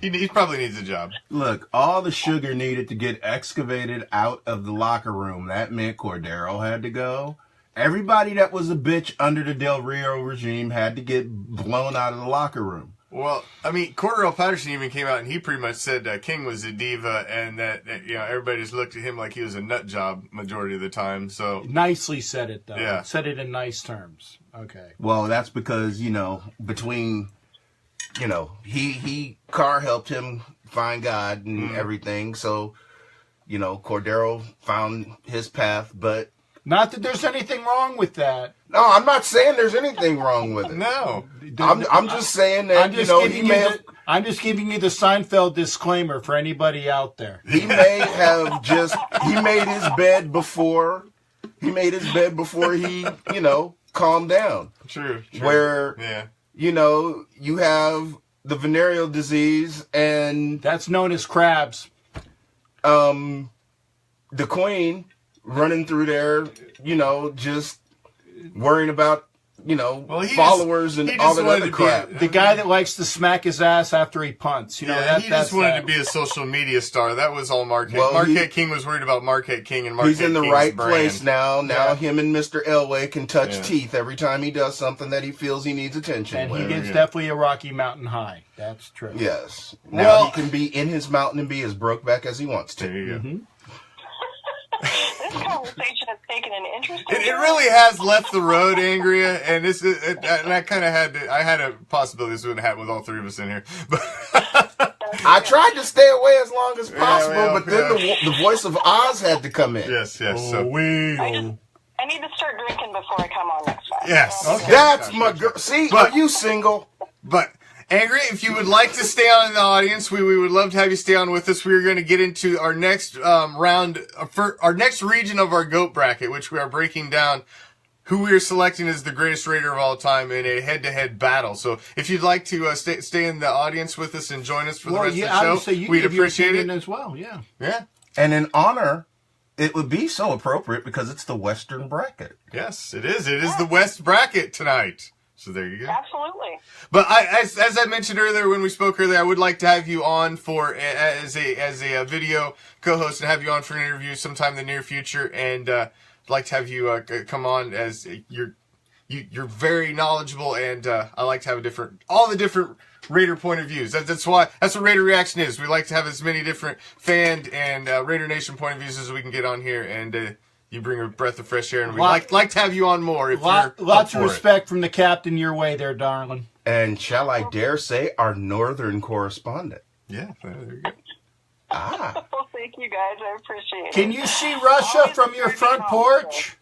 he probably needs a job. Look, all the sugar needed to get excavated out of the locker room. That meant Cordarrelle had to go. Everybody that was a bitch under the Del Rio regime had to get blown out of the locker room. Well, I mean, Cordarrelle Patterson even came out and he pretty much said King was a diva, and that everybody just looked at him like he was a nut job majority of the time. So nicely said it though. Yeah. Said it in nice terms. Okay. Well, that's because Carr helped him find God and everything. So, Cordarrelle found his path, but. Not that there's anything wrong with that. No, I'm not saying there's anything wrong with it. No. I'm just saying that, he may have... I'm just giving you the Seinfeld disclaimer for anybody out there. He may have he made his bed before he, calmed down. True. Where, you have the venereal disease and... That's known as crabs. The Queen... running through there, just worrying about, followers and all that other crap. The guy that likes to smack his ass after he punts. He just wanted to be a social media star. That was all Marquette. Well, Marquette King was worried about Marquette King and Marquette King's he's in the right brand. place now. Now him and Mr. Elway can touch teeth every time he does something that he feels he needs attention and with. he gets definitely a Rocky Mountain high. That's true. Yes. Now he can be in his mountain and be as broke back as he wants to. There you go. Mm-hmm. This conversation has taken an interesting It really has left the road, Angria, and and I kind of had a possibility this wouldn't happen with all 3 of us in here. But I tried to stay away as long as possible, but then the voice of Oz had to come in. Yes. Oh, So I need to start drinking before I come on next time. yes. Okay. That's my girl. See, are you single? But Angria, if you would like to stay on in the audience, we would love to have you stay on with us. We're going to get into our next round, for our next region of our GOAT bracket, which we are breaking down who we are selecting as the greatest Raider of all time in a head-to-head battle. So if you'd like to stay in the audience with us and join us for the rest of the show, we'd appreciate it as well. Yeah. Yeah. And in honor, it would be so appropriate because it's the Western bracket. Yes, it is. It is the West bracket tonight. So there you go. Absolutely. But as I mentioned earlier when we spoke earlier, I would like to have you on as a video co-host and have you on for an interview sometime in the near future. And I'd like to have you come on as you're very knowledgeable, and I like to have all the different Raider point of views. That's what Raider Reaction is. We like to have as many different fan and Raider Nation point of views as we can get on here, and you bring a breath of fresh air, and we'd like to have you on more. Lots of respect from the captain your way there, darling. And shall I dare say, our northern correspondent. Yeah, there you go. Well, thank you guys. I appreciate it. Can you see Russia from your front porch?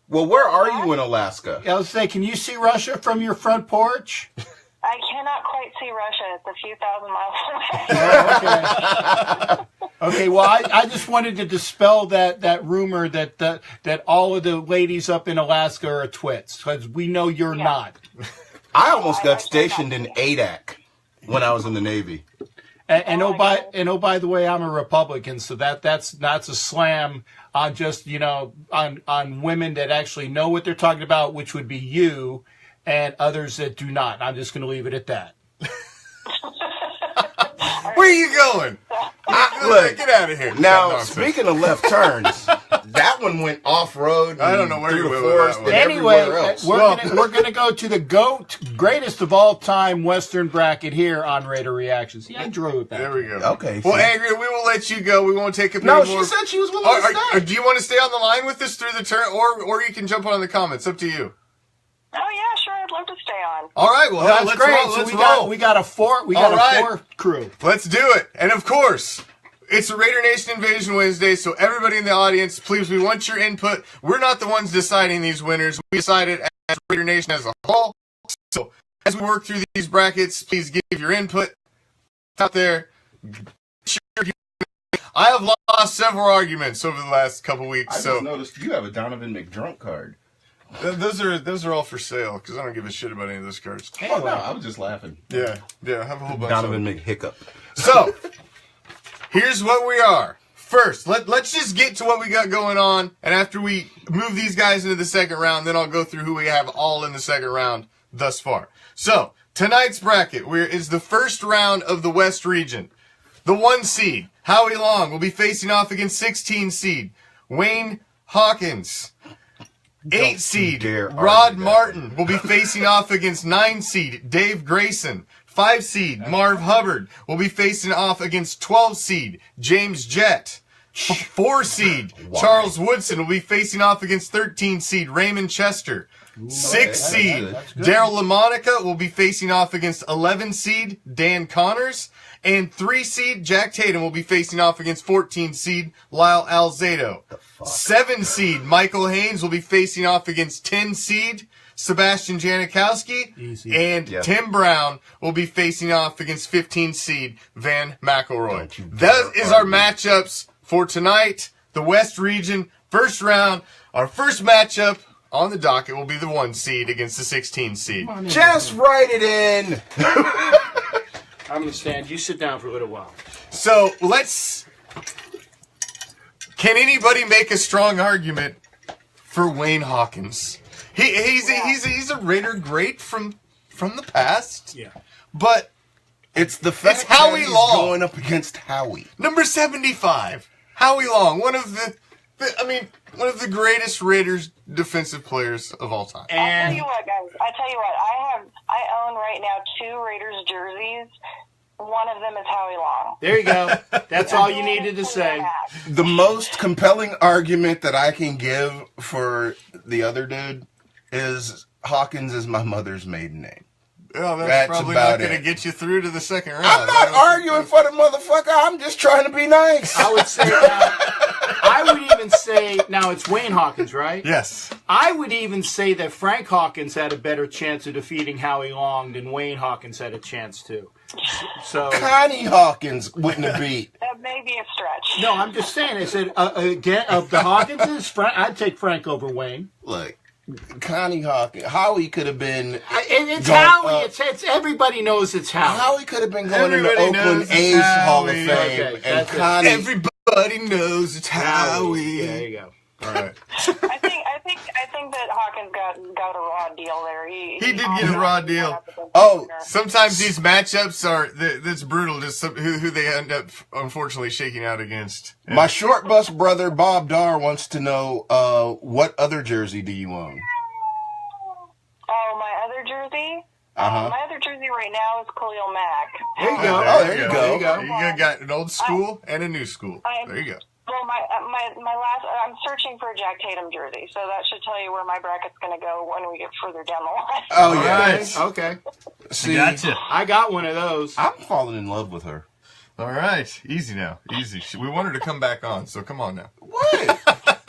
Well, where are you in Alaska? I was saying, can you see Russia from your front porch? I cannot quite see Russia. It's a few thousand miles away. Okay, well, I just wanted to dispel that rumor that all of the ladies up in Alaska are twits, because we know you're not. I almost got stationed in Adak when I was in the Navy. And by the way, I'm a Republican, so that's a slam on just on women that actually know what they're talking about, which would be you, and others that do not. I'm just going to leave it at that. Where are you going? Look, get out of here. Now, speaking of left turns, that one went off-road. I don't know where you went with that one. Anyway, we're going to go to the GOAT, greatest of all time Western bracket here on Raider Reactions. See, I drew it back. There we go. Okay. Well, Angria, we will let you go. We won't take up any more. No, she said she was willing to stay. Do you want to stay on the line with us through the turn, or you can jump on the comments? Up to you. Oh yeah, sure. I'd love to stay on. All right, well, That's let's great. roll. So Let's roll. we got a four. We All got right. a 4 crew. Let's do it. And of course, it's a Raider Nation Invasion Wednesday, so everybody in the audience, please, we want your input. We're not the ones deciding these winners. We decided as Raider Nation as a whole. So as we work through these brackets, please give your input out there. I have lost several arguments over the last couple weeks. I just noticed you have a Donovan McDrunk card. Those are all for sale because I don't give a shit about any of those cards. Oh, no, I was just laughing. Yeah, I have a whole bunch Donovan of them. McHiccup. So, here's what we are. First, let's just get to what we got going on, and after we move these guys into the second round, then I'll go through who we have all in the second round thus far. So, tonight's bracket is the first round of the West region. The 1 seed, Howie Long, will be facing off against 16 seed Wayne Hawkins. 8 seed, Rod Martin will be facing off against 9 seed Dave Grayson. 5 seed, Marv Hubbard will be facing off against 12 seed James Jett. 4 seed, Charles Woodson will be facing off against 13 seed Raymond Chester. 6 seed, Daryl LaMonica will be facing off against 11 seed Dan Connors. And 3 seed, Jack Tatum will be facing off against 14 seed Lyle Alzado. 7 seed, Michael Haynes will be facing off against 10 seed Sebastian Janikowski. Easy. And Tim Brown will be facing off against 15 seed Van McElroy. That is our matchups for tonight. The West region, first round. Our first matchup on the docket will be the 1 seed against the 16 seed. Just write it in. I'm going to stand. You sit down for a little while. So can anybody make a strong argument for Wayne Hawkins? He's a Raider great from the past. Yeah. But It's the fact It's Howie that he's Long. going up against Howie. number 75, Howie Long, one of the greatest Raiders defensive players of all time. I'll tell And you what, guys. I own right now 2 Raiders jerseys. One of them is Howie Long. there you go. That's all you needed to say. The most compelling argument that I can give for the other dude is Hawkins is my mother's maiden name. Oh, that's That's probably about not going to it. get you through to the second round. I'm not arguing for the motherfucker. I'm just trying to be nice. I would say I would even say, now it's Wayne Hawkins, right? Yes. I would even say that Frank Hawkins had a better chance of defeating Howie Long than Wayne Hawkins had a chance to. So Connie Hawkins wouldn't have beat. That may be a stretch. no, I'm just saying. I said again of the Hawkinses, I'd take Frank over Wayne. Look, Connie Hawkins. Howie could have been. It's going Howie. up. It's everybody knows it's Howie. Howie could have been going in the Everybody knows Oakland it's A's Hall of Howie. Fame, Okay, and that's it. Connie. Everybody knows it's Howie. There you go. All right. I think that Hawkins got a raw deal there. He He did get a raw deal. Oh, Sometimes these matchups that's brutal. Just who they end up unfortunately shaking out against. my short bus brother Bob Dar wants to know what other jersey do you own? Oh, my other jersey? Uh-huh. My other jersey right now is Khalil Mack. There you go. Oh, there you go. There you go. You got an old school and a new school. There you go. Well, my last, I'm searching for a Jack Tatum jersey, so that should tell you where my bracket's going to go when we get further down the line. Oh All yeah. right. Okay. See, I got one of those. I'm falling in love with her. All right. Easy now. Easy. We want her to come back on, so come on now. What?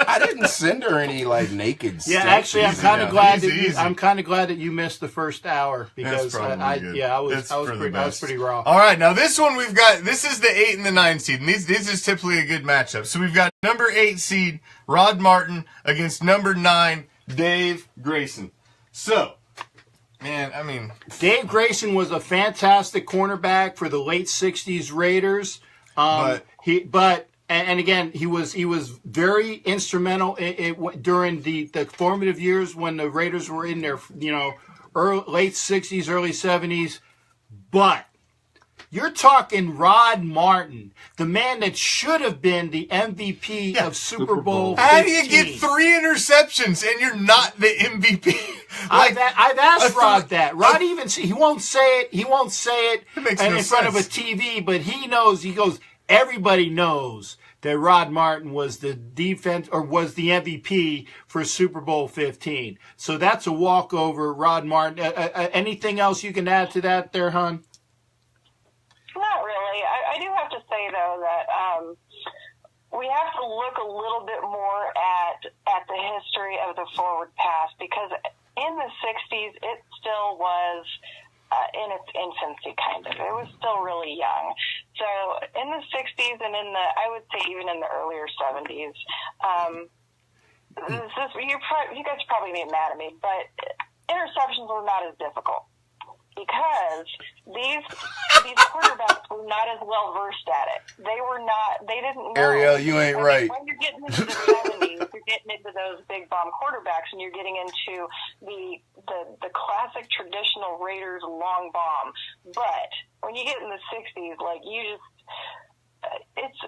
I didn't send her any like naked. Yeah, stuff. actually, I'm Easy kind now. of glad Easy, that you, easy. I'm kind of glad that you missed the first hour because That's probably good. I was It's I was for the pretty I was best. pretty raw. All right, now this one we've got. This is the 8 and the 9 seed, and this is typically a good matchup. So we've got number 8 seed Rod Martin against number 9 Dave Grayson. So, man, I mean, Dave Grayson was a fantastic cornerback for the late '60s Raiders. And again, he was very instrumental during the formative years when the Raiders were in their late '60s, early '70s. But you're talking Rod Martin, the man that should have been the MVP of Super Bowl 15. how do you get 3 interceptions and you're not the MVP? I've asked Rod that. Rod he won't say it. He won't say it makes in no front of a sense. TV, but he knows. He goes, everybody knows that Rod Martin was the MVP for Super Bowl 15. So that's a walkover, Rod Martin. Anything else you can add to that there, hon? Not really. I do have to say, though, that we have to look a little bit more at the history of the forward pass, because in the 60s, it still was in its infancy, kind of. It was still really young. So in the 60s and I would say even in the earlier 70s, you guys probably be mad at me, but interceptions were not as difficult, because these quarterbacks were not as well versed at it. They didn't know. Ariel, you ain't right. When you're getting into the 70s, you're getting into those big bomb quarterbacks, and you're getting into the classic traditional Raiders long bomb. But when you get in the 60s, like, you just, those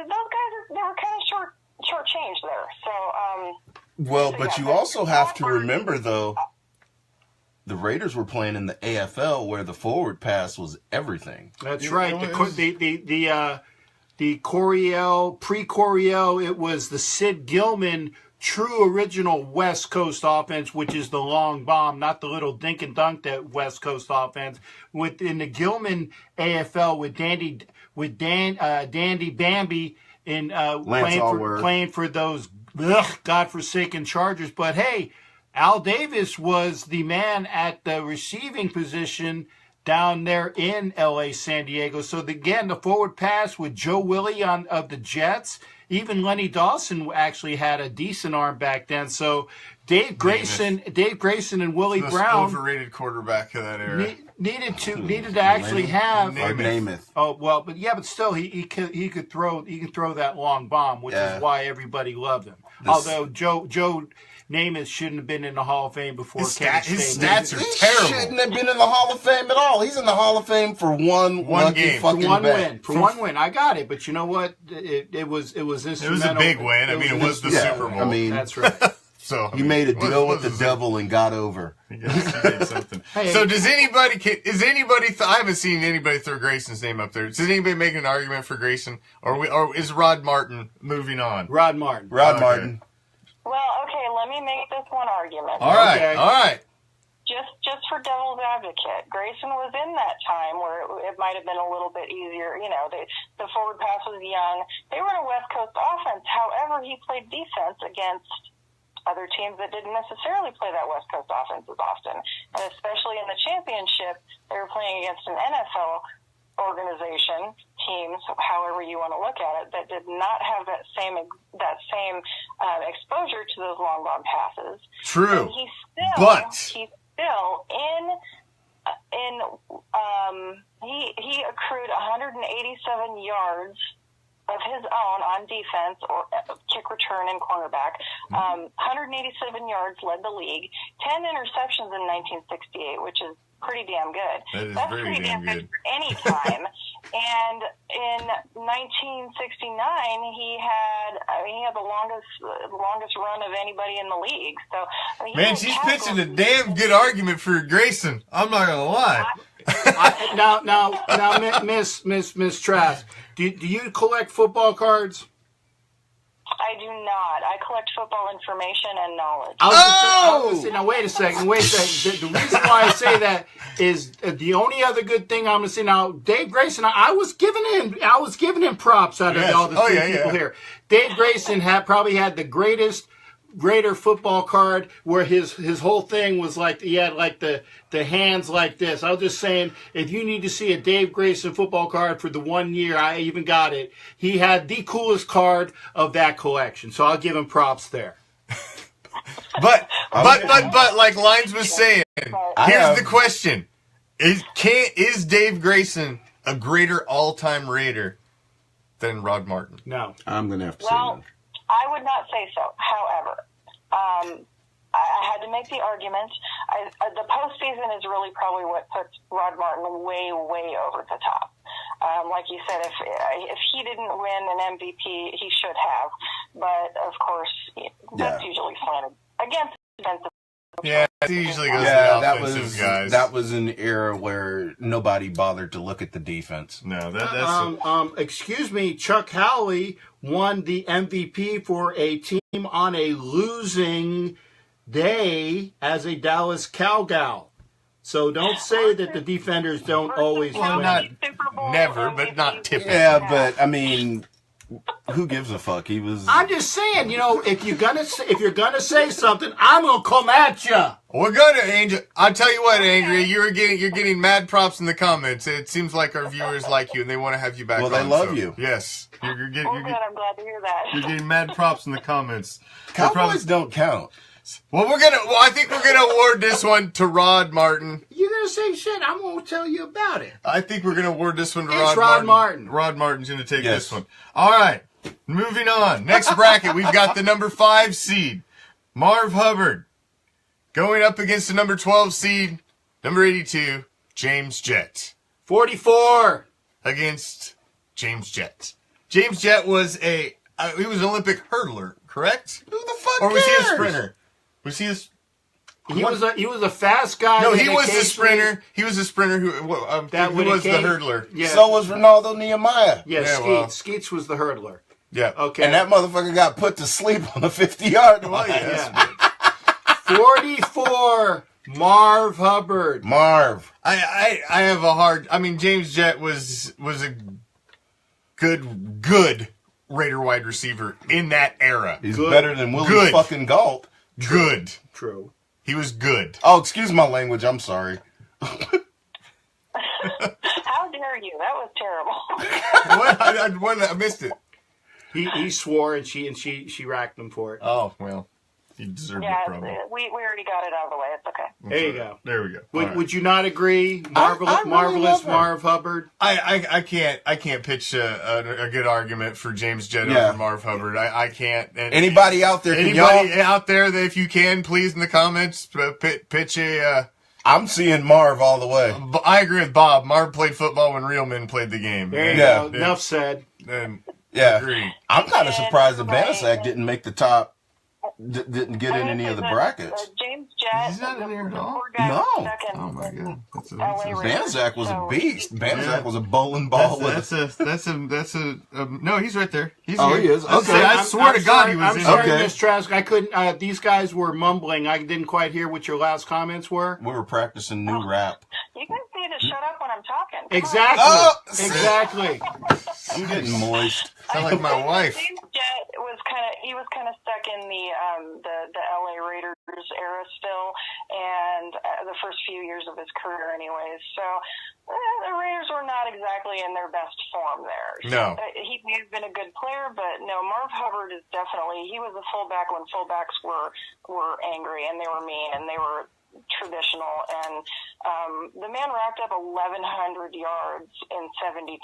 guys, they were kind of shortchanged there. So, But you also have to remember, though, the Raiders were playing in the AFL, where the forward pass was everything. That's right. The Coryell, pre-Coryell, it was the Sid Gilman true original West Coast offense, which is the long bomb, not the little dink and dunk that West Coast offense. Within the Gilman AFL with Dandy Bambi in playing for those godforsaken Chargers. But hey, Al Davis was the man at the receiving position down there in L.A., San Diego. So again, the forward pass with Joe Willie of the Jets. Even Lenny Dawson actually had a decent arm back then. So Dave Grayson and Willie Brown, overrated quarterback of that era, needed to actually have Namath. Oh well, but still he could throw that long bomb, which is why everybody loved him. Although Joe Namath shouldn't have been in the Hall of Fame before his stats are He terrible. shouldn't have been in the Hall of Fame at all. He's in the Hall of Fame for one game, fucking one bet. one win. I got it, but you know what? It was instrumental. It was a big win. It was the Super Bowl. I mean, that's right. So you made a deal with the devil and got over. Yes, he did something. Hey, so does anybody? I haven't seen anybody throw Grayson's name up there. Does anybody make an argument for Grayson, or is Rod Martin moving on? Rod Martin. Martin. well, okay, let me make this one argument. All right, Okay. all right. Just for devil's advocate, Grayson was in that time where it might have been a little bit easier. You know, the forward pass was young. They were in a West Coast offense. However, he played defense against other teams that didn't necessarily play that West Coast offense as often. And especially in the championship, they were playing against an NFL organization, teams, however you want to look at it, that did not have that same exposure to those long bomb passes. True. And he's still he accrued 187 yards of his own on defense, or kick return and cornerback. 187 yards, led the league. 10 interceptions in 1968, which is pretty damn good. That's pretty very damn good for any time. And in 1969, he had the longest run of anybody in the league. So Man, she's pitching a damn good argument for Grayson. I'm not gonna lie. Now, Miss Trask, do you collect football cards? I do not. I collect football information and knowledge. Now wait a second. The reason why I say that is the only other good thing I'm going to say. Now, Dave Grayson, I was giving him props out of all the people here. Dave Grayson probably had the greatest Raider football card, where his whole thing was like he had like the hands like this. I was just saying, if you need to see a Dave Grayson football card for the 1 year, I even got it. He had the coolest card of that collection, so I'll give him props there. But like Lines was saying, here's the question: Is Dave Grayson a greater all-time Raider than Rod Martin? No, I'm gonna have to say no. I would not say so. However, I had to make the argument. The postseason is really probably what puts Rod Martin way, way over the top. Like you said, if he didn't win an MVP, he should have. But of course, that's usually slanted against defensive Yeah, it usually goes to Yeah, the offensive guys. that was an era where nobody bothered to look at the defense. No, that's excuse me, Chuck Howley won the MVP for a team on a losing day as a Dallas Cowgirl. So don't say that the defenders don't always win. Never, but not typically. Yeah, but I mean, who gives a fuck? He was. I'm just saying, if you're gonna say something, I'm gonna come at you. We're gonna, Angel. I'll tell you what, Angria, you're getting mad props in the comments. It seems like our viewers like you and they want to have you back. Well, they love you. Yes, I'm glad to hear that. You're getting mad props in the comments. Cowboys don't count. Well, I think we're gonna award this one to Rod Martin. You're gonna say shit. I'm gonna tell you about it. I think we're gonna award this one to It's Rod Martin. Rod Martin's gonna take this one. All right, moving on. Next bracket, we've got the number 5 seed, Marv Hubbard, going up against the number 12 seed, number 82, James Jett. 44 against James Jett. James Jett was he was an Olympic hurler, correct? Who the fuck Or was he a cares? sprinter? Was he a... He was a fast guy. No, he was the sprinter. He was the sprinter who was the hurdler. Yeah. So was Ronaldo Nehemiah. Yeah, Skeets was the hurdler. Yeah. Okay. And that motherfucker got put to sleep on the 50-yard line. Yeah. 44, Marv Hubbard. Marv. I have a hard... I mean, James Jett was a good Raider wide receiver in that era. He's better than Willie fucking Galt. Good. True. He was good. Oh, excuse my language. I'm sorry. How dare you? That was terrible. What? I missed it. He swore and she racked him for it. Oh, well. He deserved it, probably. We already got it out of the way. It's okay. There you go. There we go. Would you not agree? Marvelous Marv Hubbard. I can't pitch a good argument for James Jett over Marv Hubbard. I can't. And anybody out there? Out there that if you can, please in the comments pitch a. I'm seeing Marv all the way. I agree with Bob. Marv played football when real men played the game. There you go. Enough said. Agree. I'm kind of surprised that Banaszak didn't make the top. Didn't get in any of the brackets. James Jett. He's not in there at all. No. Oh my god. Banaszak was a beast. Banaszak was a bowling ball. That's a. No, he's right there. He's here. He is. Okay. I swear to God, he was. I'm sorry, Miss Trask. I couldn't. These guys were mumbling. I didn't quite hear what your last comments were. We were practicing new rap. You guys need to shut up when I'm talking. Exactly. Exactly. I'm getting moist. Sound like my wife. James Jett was kind of stuck in the LA Raiders era still, and the first few years of his career, anyways. So the Raiders were not exactly in their best form there. No, he may have been a good player, but no, Marv Hubbard is definitely. He was a fullback when fullbacks were angry and they were mean and they were traditional, and the man racked up 1,100 yards in 72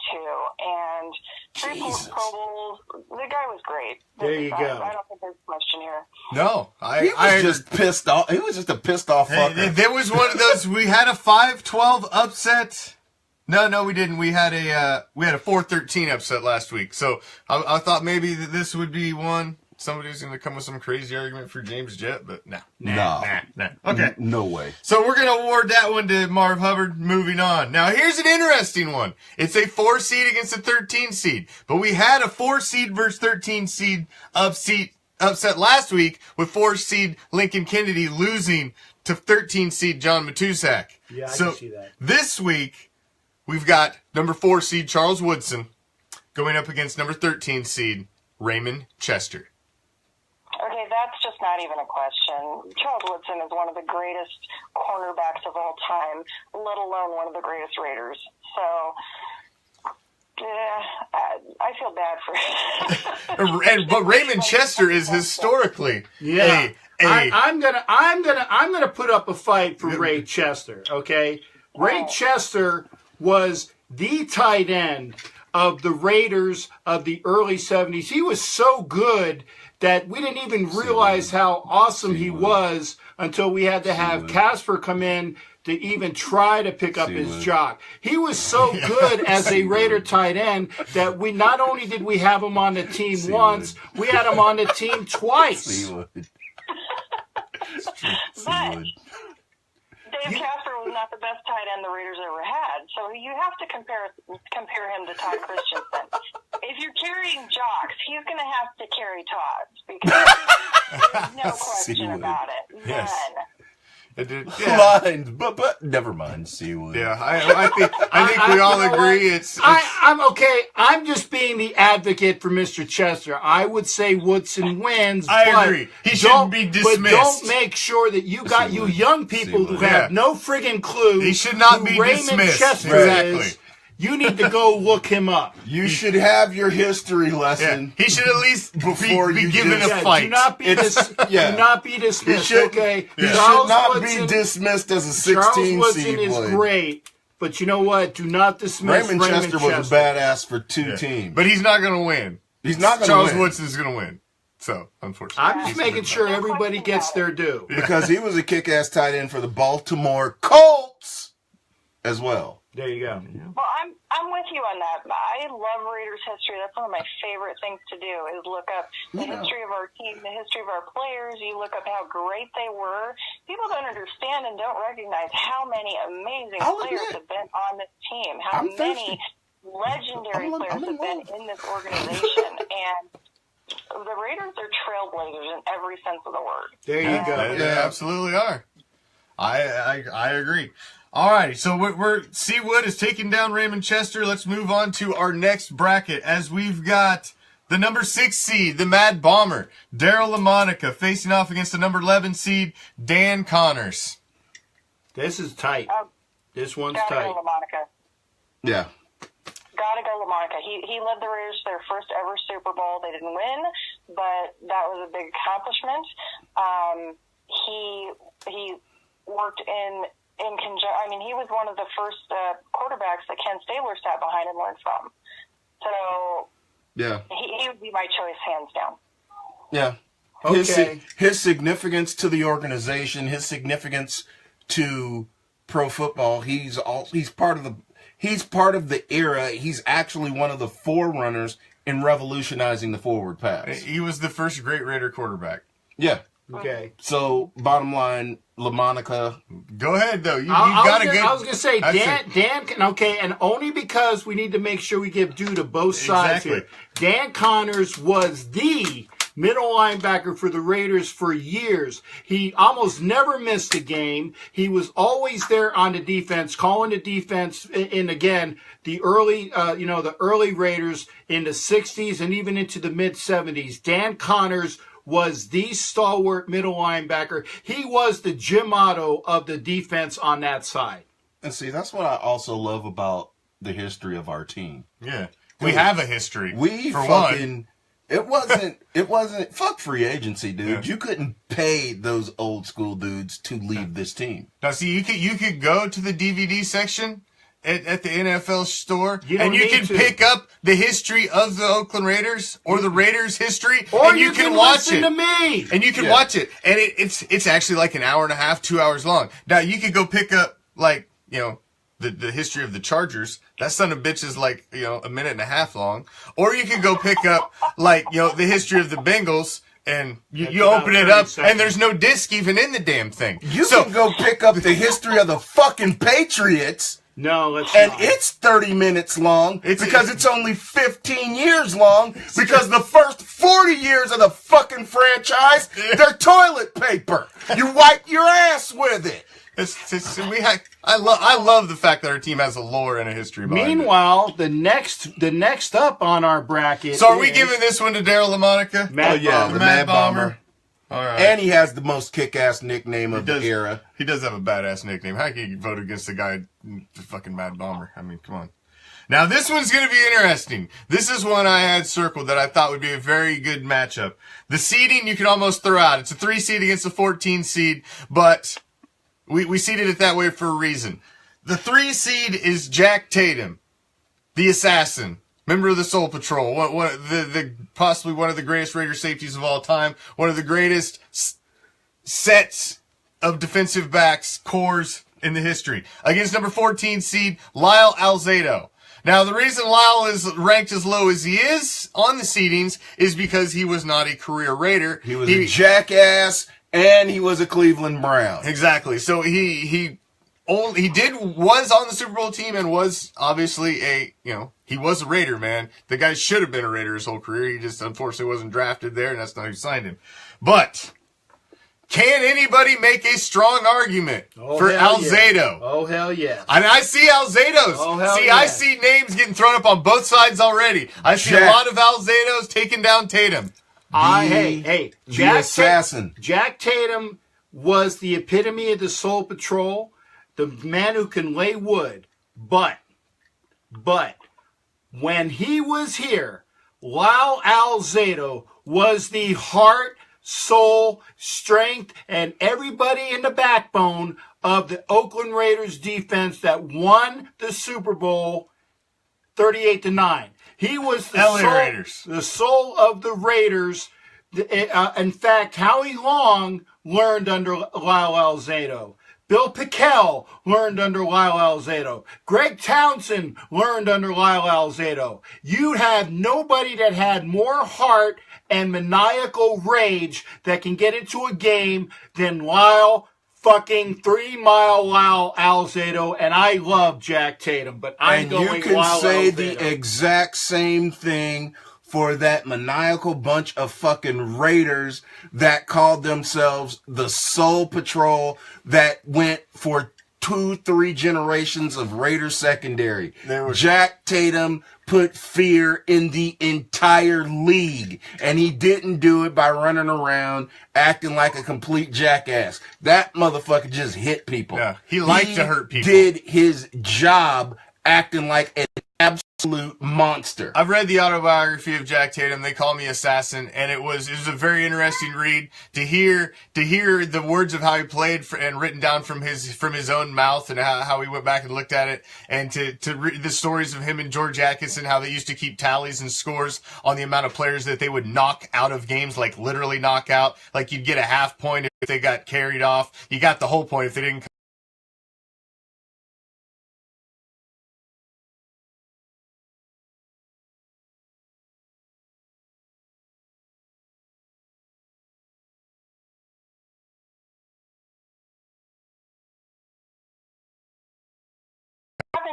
and 3 Pro Bowls. The guy was great. There you go. I don't think there's a question here. No, he was just pissed off. He was just a pissed off fucker. There was one of those. We had a 5-12 upset. No, we didn't. We had a 4-13 upset last week. So I thought maybe that this would be one. Somebody's going to come with some crazy argument for James Jett, but no. Okay. No way. So we're going to award that one to Marv Hubbard. Moving on. Now, here's an interesting one. It's a 4 seed against a 13 seed. But we had a 4 seed versus 13 seed upset last week with 4 seed Lincoln Kennedy losing to 13 seed John Matusak. Yeah, I can see that. This week, we've got number 4 seed Charles Woodson going up against number 13 seed Raymond Chester. Okay, that's just not even a question. Charles Woodson is one of the greatest cornerbacks of all time, let alone one of the greatest Raiders. So, I feel bad for him. But Raymond Chester is historically I'm gonna put up a fight for Ray Chester. Okay, Ray Chester was the tight end of the Raiders of the early 70s. He was so good that we didn't even realize how awesome he was until we had to have Casper come in to even try to pick up his jock. He was so good as a Raider tight end that we not only did we have him on the team once, we had him on the team twice. But Dave Casper was not the best tight end the Raiders ever had, so you have to compare him to Todd Christensen. If you're carrying jocks, he's going to have to carry Todd's because there's no question about it. Yes. None. Lines, but never mind, Seawood. Yeah, I think we all agree. It's I'm okay. I'm just being the advocate for Mr. Chester. I would say Woodson wins. I agree. He shouldn't be dismissed. But don't make sure that you got you young people who have no friggin' clue. He should not be Raymond dismissed. Chester Exactly. is. You need to go look him up. You should have your history lesson. He should at least Before be you given just- a fight. Do not be do not be dismissed. Okay, He should Charles not Woodson, be dismissed as a Charles 16 Woodson seed. is boy. great, but you know what? Do not dismiss Raymond Chester was a badass for two teams. But he's not going to win. He's not going to Charles win. Woodson's going to win. So, unfortunately. I'm just making sure everybody gets their due. Because he was a kick-ass tight end for the Baltimore Colts as well. There you go. Well, I'm with you on that. I love Raiders history. That's one of my favorite things to do is look up the history of our team, the history of our players. You look up how great they were. People don't understand and don't recognize how many amazing players have been on this team, how many legendary players have been in this organization. And the Raiders are trailblazers in every sense of the word. There you go. They absolutely are. I agree. All right, so we're Seawood is taking down Raymond Chester. Let's move on to our next bracket as we've got the number 6 seed, the Mad Bomber, Daryl LaMonica, facing off against the number 11 seed, Dan Connors. This is tight. This one's Gotta tight. go LaMonica. Yeah. Gotta go LaMonica. He led the Raiders to their first ever Super Bowl. They didn't win, but that was a big accomplishment. He worked in conjunction. I mean, he was one of the first quarterbacks that Ken Stabler sat behind and learned from. So, Yeah. he would be my choice, hands down. Yeah. Okay. His significance to the organization, his significance to pro football, he's part of the era. He's actually one of the forerunners in revolutionizing the forward pass. He was the first great Raider quarterback. Yeah. Okay. So, bottom line, LaMonica. Go ahead, though. You I got a good... was going to say, Dan, okay, and only because we need to make sure we give due to both sides here. Dan Connors was the middle linebacker for the Raiders for years. He almost never missed a game. He was always there on the defense, calling the defense. And again, the early Raiders in the 60s and even into the mid 70s. Dan Connors was the stalwart middle linebacker. He was the Jim Otto of the defense on that side. And see, that's what I also love about the history of our team. Yeah. We have a history. We for fucking... It wasn't, fuck free agency, dude. Yeah. You couldn't pay those old school dudes to leave this team. Now, see, you could go to the DVD section at the NFL store, and you can pick up the history of the Oakland Raiders or the Raiders history, or and you can watch listen it. to me. And you can watch it, and it's actually like an hour and a half, 2 hours long. Now, you could go pick up, like, the history of the Chargers. That son of a bitch is like, a minute and a half long. Or you could go pick up, like, the history of the Bengals, and you open it up, and there's no disc even in the damn thing. You can go pick up the history of the fucking Patriots. No, let's and not. It's 30 minutes long because it's only 15 years long because the first 40 years of the fucking franchise, they're toilet paper. You wipe your ass with it. I love the fact that our team has a lore and a history behind it. Meanwhile, the next up on our bracket. So are we giving this one to Daryl LaMonica? The Mad Bomber. All right. And he has the most kick-ass nickname of the era. He does have a badass nickname. How can you vote against the guy, the fucking Mad Bomber? I mean, come on. Now, this one's going to be interesting. This is one I had circled that I thought would be a very good matchup. The seeding you can almost throw out. It's a 3 seed against a 14 seed, but we seeded it that way for a reason. The 3 seed is Jack Tatum, the assassin. Member of the Soul Patrol, possibly one of the greatest Raider safeties of all time, one of the greatest sets of defensive backs, cores in the history. Against number 14 seed, Lyle Alzado. Now, the reason Lyle is ranked as low as he is on the seedings is because he was not a career Raider. He was a jackass, And he was a Cleveland Brown. Exactly. So he was on the Super Bowl team and was obviously he was a Raider, man. The guy should have been a Raider his whole career. He just unfortunately wasn't drafted there, and that's not who signed him. But can anybody make a strong argument for Alzado? Oh, hell yeah. And I see Alzados. Oh, hell see, yeah. I see names getting thrown up on both sides already. I see a lot of Alzados taking down Tatum. The assassin. Jack Tatum was the epitome of the Soul Patrol, the man who can lay wood. But when he was here, Lyle Alzado was the heart, soul, strength, and everybody in the backbone of the Oakland Raiders defense that won the Super Bowl 38-9. He was the soul of the Raiders. In fact, Howie Long learned under Lyle Alzado. Bill Pickell learned under Lyle Alzado. Greg Townsend learned under Lyle Alzado. You have nobody that had more heart and maniacal rage that can get into a game than Lyle fucking 3 Mile Lyle Alzado, and I love Jack Tatum, but I'm going Lyle Alzado. And you can say the exact same thing for that maniacal bunch of fucking Raiders that called themselves the Soul Patrol that went for 2-3 generations of Raider secondary. Jack Tatum put fear in the entire league, and he didn't do it by running around acting like a complete jackass. That motherfucker just hit people. Yeah, he liked to hurt people. Did his job acting like an absolute monster. I've read the autobiography of Jack Tatum. They call me Assassin, and it was a very interesting read to hear the words of how he played and written down from his own mouth, and how he went back and looked at it, and to read the stories of him and George Atkinson, how they used to keep tallies and scores on the amount of players that they would knock out of games, like literally knock out. Like you'd get a half point if they got carried off. You got the whole point if they didn't.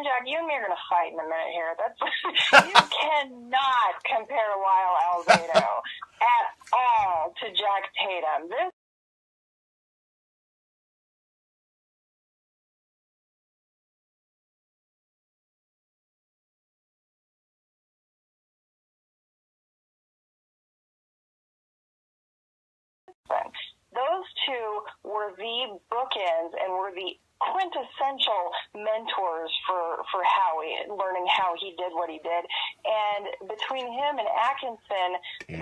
Jack, you and me are going to fight in a minute here. You cannot compare Lyle Alzado at all to Jack Tatum. Those two were the bookends and were the quintessential mentors for Howie, learning how he did what he did. And between him and Atkinson,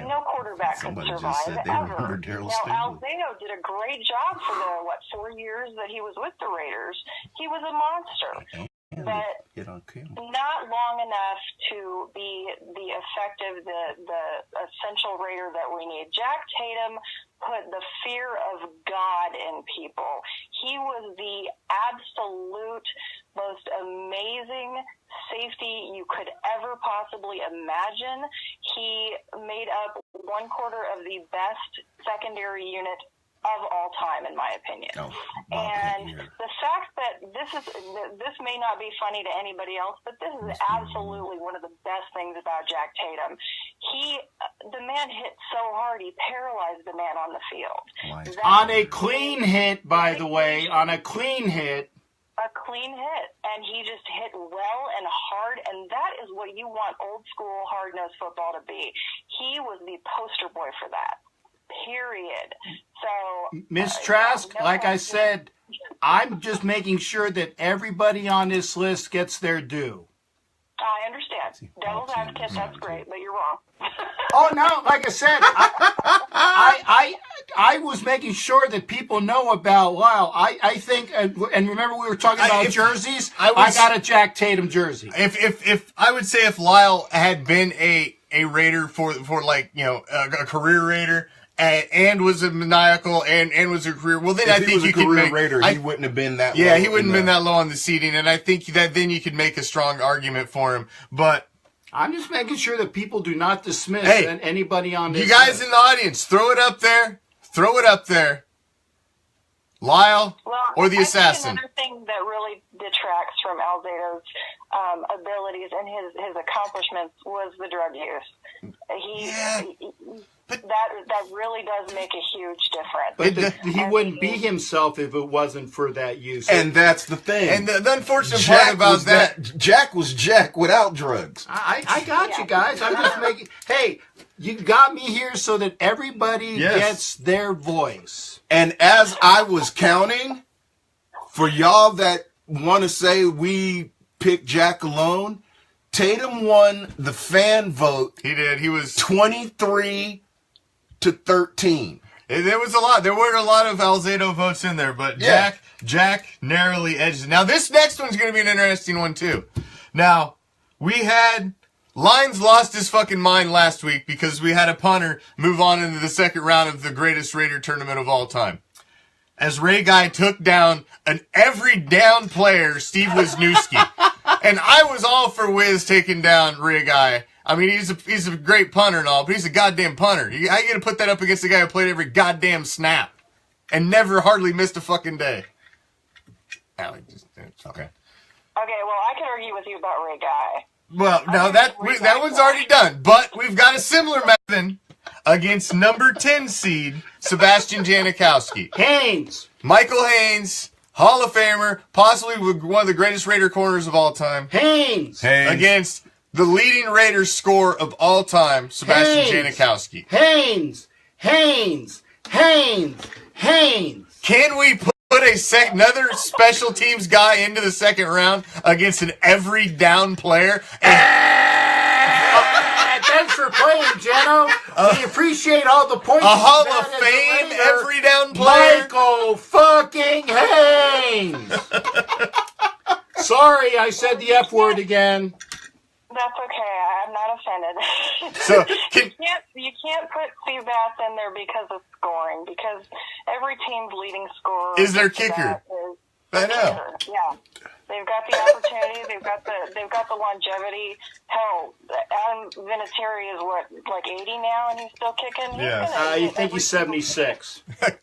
no quarterback could survive ever. Now, Alzado did a great job for the 4 years that he was with the Raiders. He was a monster. But not long enough to be the effective, the essential Raider that we need. Jack Tatum put the fear of God in people. He was the absolute most amazing safety you could ever possibly imagine. He made up 1/4 of the best secondary unit of all time, in my opinion. And the fact that this may not be funny to anybody else, but this is absolutely one of the best things about Jack Tatum. The man hit so hard, he paralyzed the man on the field. On a clean hit, by the way, on a clean hit. A clean hit, and he just hit well and hard, and that is what you want old school hard-nosed football to be. He was the poster boy for that. Period. So, Miss Trask, like I said, I'm just making sure that everybody on this list gets their due. I understand. Devil's advocate, that's great, but you're wrong. Oh no, like I said, I was making sure that people know about Lyle. I think, and remember we were talking about jerseys. I got a Jack Tatum jersey. If I would say if Lyle had been a Raider for like a career Raider. And was a maniacal and was a career. Well, then I think you could make Raider. He wouldn't have been that. Yeah, he wouldn't have been that low on the seating, and I think that then you could make a strong argument for him. But I'm just making sure that people do not dismiss anybody on this. You guys list. in the audience, throw it up there. Throw it up there. Lyle, Well, or the I think assassin? another thing that really detracts from Alzato's abilities and his accomplishments was the drug use. That really does make a huge difference. But he wouldn't be himself if it wasn't for that use. And that's the thing. And the unfortunate part about that, Jack was Jack without drugs. I got you guys. I'm just making. Hey, you got me here so that everybody gets their voice. And as I was counting, for y'all that want to say we picked Jack alone, Tatum won the fan vote. he did. He was 23 to 13. There was a lot. There weren't a lot of Alzado votes in there, but Jack narrowly edged it. Now, this next one's going to be an interesting one, too. Now, we had... Lyons lost his fucking mind last week because we had a punter move on into the second round of the greatest Raider tournament of all time. As Ray Guy took down an every down player, Steve Wisniewski. And I was all for Wiz taking down Ray Guy. I mean, he's a great punter and all, but he's a goddamn punter. How you going to put that up against the guy who played every goddamn snap and never hardly missed a fucking day? Okay. Okay, well, I can argue with you about Ray Guy. Well, no, that one's already done. But we've got a similar method against number 10 seed, Sebastian Janikowski. Haynes. Michael Haynes, Hall of Famer, possibly one of the greatest Raider corners of all time. Haynes. Against the leading Raiders scorer of all time, Sebastian Janikowski. Haynes. Can we put another special teams guy into the second round against an every down player? Thanks for playing, Jeno. We appreciate all the points. A Hall of Fame every down player? Michael fucking Haynes. Sorry, I said the F word again. That's okay. I'm not offended. So you can't put Seabass in there because of scoring, because every team's leading scorer is their kicker. I know. Yeah. They've got the opportunity. They've got the longevity. Hell, Adam Vinatieri is like 80 now, and he's still kicking. You think he's 76?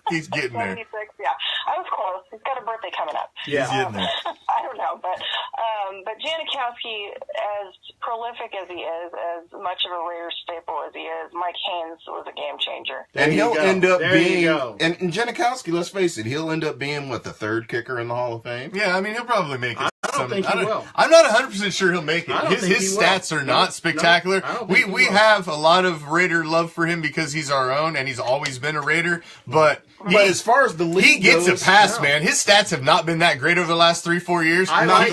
He's getting there. 76. Yeah, I was close. He's got a birthday coming up. Yeah, he's getting there. I don't know, but Janikowski, as prolific as he is, as much of a Raider staple as he is, Mike Haynes was a game changer. And he'll end up being, and Janikowski, let's face it, he'll end up being, the third kicker in the Hall of Fame? Yeah, I mean, he'll probably make it. I don't think he will. I'm not 100% sure he'll make it. His stats are not spectacular. We have a lot of Raider love for him because he's our own, and he's always been a Raider, but as far as the league he gets goes, a pass, man. His stats have not been that great over the last 3-4 years. I like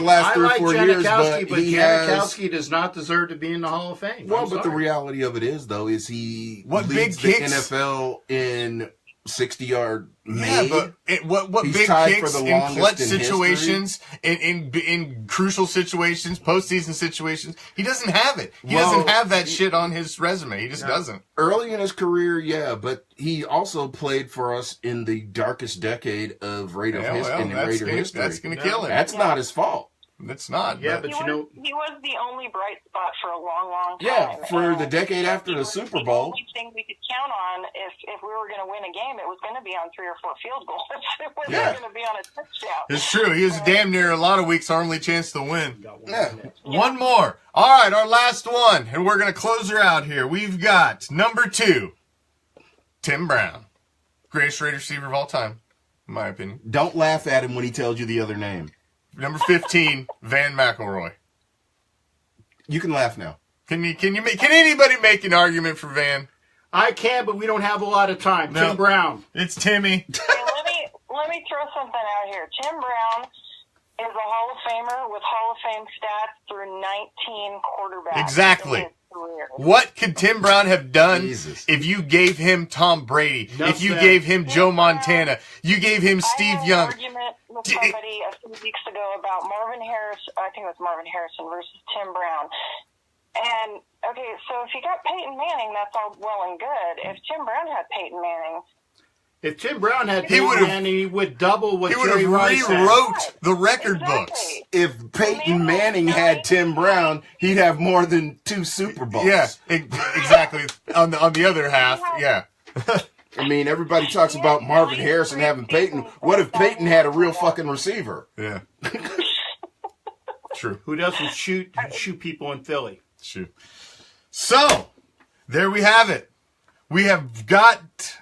Janikowski does not deserve to be in the Hall of Fame. Well, but the reality of it is, though, is he leads the NFL in 60-yard made. Yeah, but what big kicks in clutch situations, in crucial situations, postseason situations, he doesn't have it. He doesn't have that shit on his resume. He just doesn't. Early in his career, yeah, but he also played for us in the darkest decade of Raider history. That's going to kill him. That's not his fault. It's not. Yeah, but he was the only bright spot for a long, long time. Yeah, for the decade after the Super Bowl. The only thing we could count on if we were going to win a game, it was going to be on 3 or 4 field goals. It wasn't going to be on a touchdown. It's true. He was damn near a lot of weeks our only chance to win. Yeah. One more. All right, our last one, and we're going to close her out here. We've got number 2, Tim Brown, greatest Raider receiver of all time, in my opinion. Don't laugh at him when he tells you the other name. Number 15, Van McElroy. You can laugh now. Can anybody make an argument for Van? I can, but we don't have a lot of time. No. Tim Brown. It's Timmy. Hey, let me throw something out here. Tim Brown is a Hall of Famer with Hall of Fame stats through 19 quarterbacks. Exactly. What could Tim Brown have done if you gave him Tom Brady? If you gave him Joe Montana? You gave him Steve Young? I had an argument with somebody a few weeks ago about Marvin Harrison. I think it was Marvin Harrison versus Tim Brown. And, okay, so if you got Peyton Manning, that's all well and good. If Tim Brown had Peyton Manning... If Tim Brown had Peyton Manning, he would double what Jerry Rice had. He would have rewrote the record books. If Peyton Manning had Tim Brown, he'd have more than 2 Super Bowls. Yeah, exactly. On the other half, yeah. I mean, everybody talks about Marvin Harrison having Peyton. What if Peyton had a real fucking receiver? Yeah. True. Who doesn't shoot people in Philly? True. So, there we have it. We have got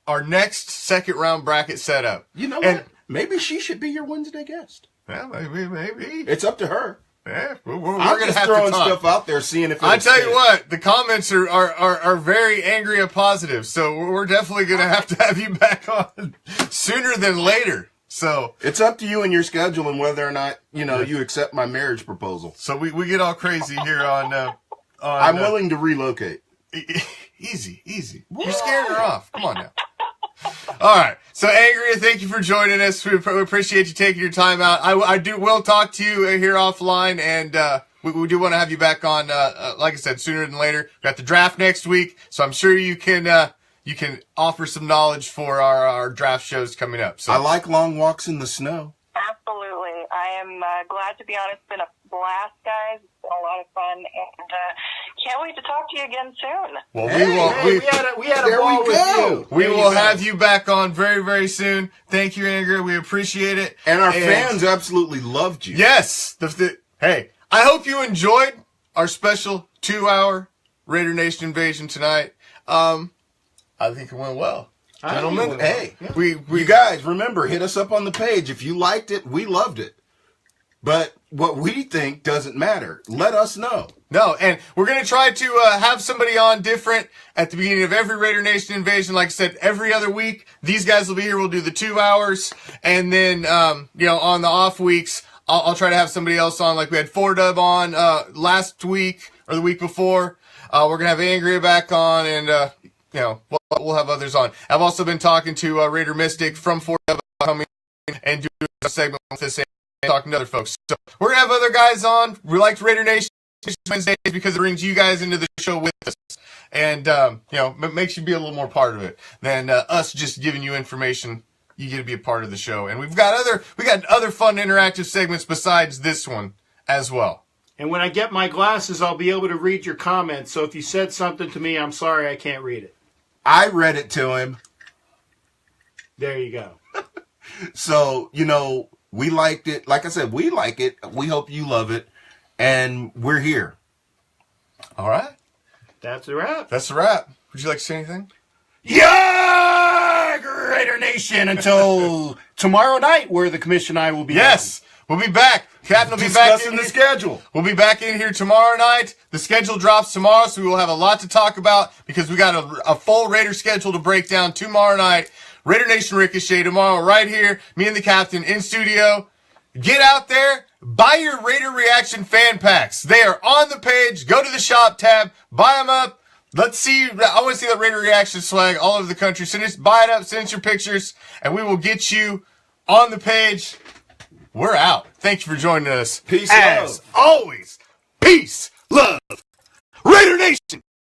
our next second round bracket set up. You know what? Maybe she should be your Wednesday guest. Yeah, maybe. It's up to her. Yeah, we're I'm gonna just have throwing to talk. stuff out there, seeing if I tell you what, the comments are very angry and positive, so we're definitely gonna have you back on sooner than later. So it's up to you and your schedule and whether or not you accept my marriage proposal. So we get all crazy here on. I'm willing to relocate. Easy. You're scaring her off. Come on now. All right. So, Angria, thank you for joining us. We appreciate you taking your time out. We'll talk to you here offline, and we do want to have you back on, like I said, sooner than later. We've got the draft next week, so I'm sure you can offer some knowledge for our draft shows coming up. So I like long walks in the snow. Absolutely. I am glad to be on. It's been a blast, guys. It's been a lot of fun, and can't wait to talk to you again soon. Well, we had a ball with you. We will have you back on very, very soon. Thank you, Angria. We appreciate it. And our fans absolutely loved you. Yes. Hey, I hope you enjoyed our special 2-hour Raider Nation invasion tonight. I think it went well. Gentlemen, hey, you guys, remember, hit us up on the page. If you liked it, we loved it. But what we think doesn't matter. Let us know. No, and we're going to try to have somebody on different at the beginning of every Raider Nation invasion. Like I said, every other week, these guys will be here. We'll do the 2 hours. And then, on the off weeks, I'll try to have somebody else on. Like we had 4Dub on last week or the week before. We're going to have Angria back on, and we'll have others on. I've also been talking to Raider Mystic from 4Dub coming and doing a segment with us and talking to other folks. So we're going to have other guys on. We like Raider Nation Wednesdays because it brings you guys into the show with us. And, it makes you be a little more part of it than us just giving you information. You get to be a part of the show. And we got other fun interactive segments besides this one as well. And when I get my glasses, I'll be able to read your comments. So if you said something to me, I'm sorry I can't read it. I read it to him. There you go. So, we liked it. Like I said, we like it. We hope you love it. And we're here. All right. That's a wrap. That's a wrap. Would you like to say anything? Yeah, Raider Nation. Until tomorrow night, where the Commish and I will be. Yes. We'll be back. Captain will be back in the schedule. We'll be back in here tomorrow night. The schedule drops tomorrow, so we will have a lot to talk about because we got a full Raider schedule to break down tomorrow night. Raider Nation Ricochet tomorrow right here. Me and the Captain in studio. Get out there. Buy your Raider Reaction fan packs. They are on the page. Go to the shop tab. Buy them up. Let's see. I want to see that Raider Reaction swag all over the country. Buy it up. Send us your pictures, and we will get you on the page. We're out. Thank you for joining us. Peace, as love. always. Peace, love. Raider Nation.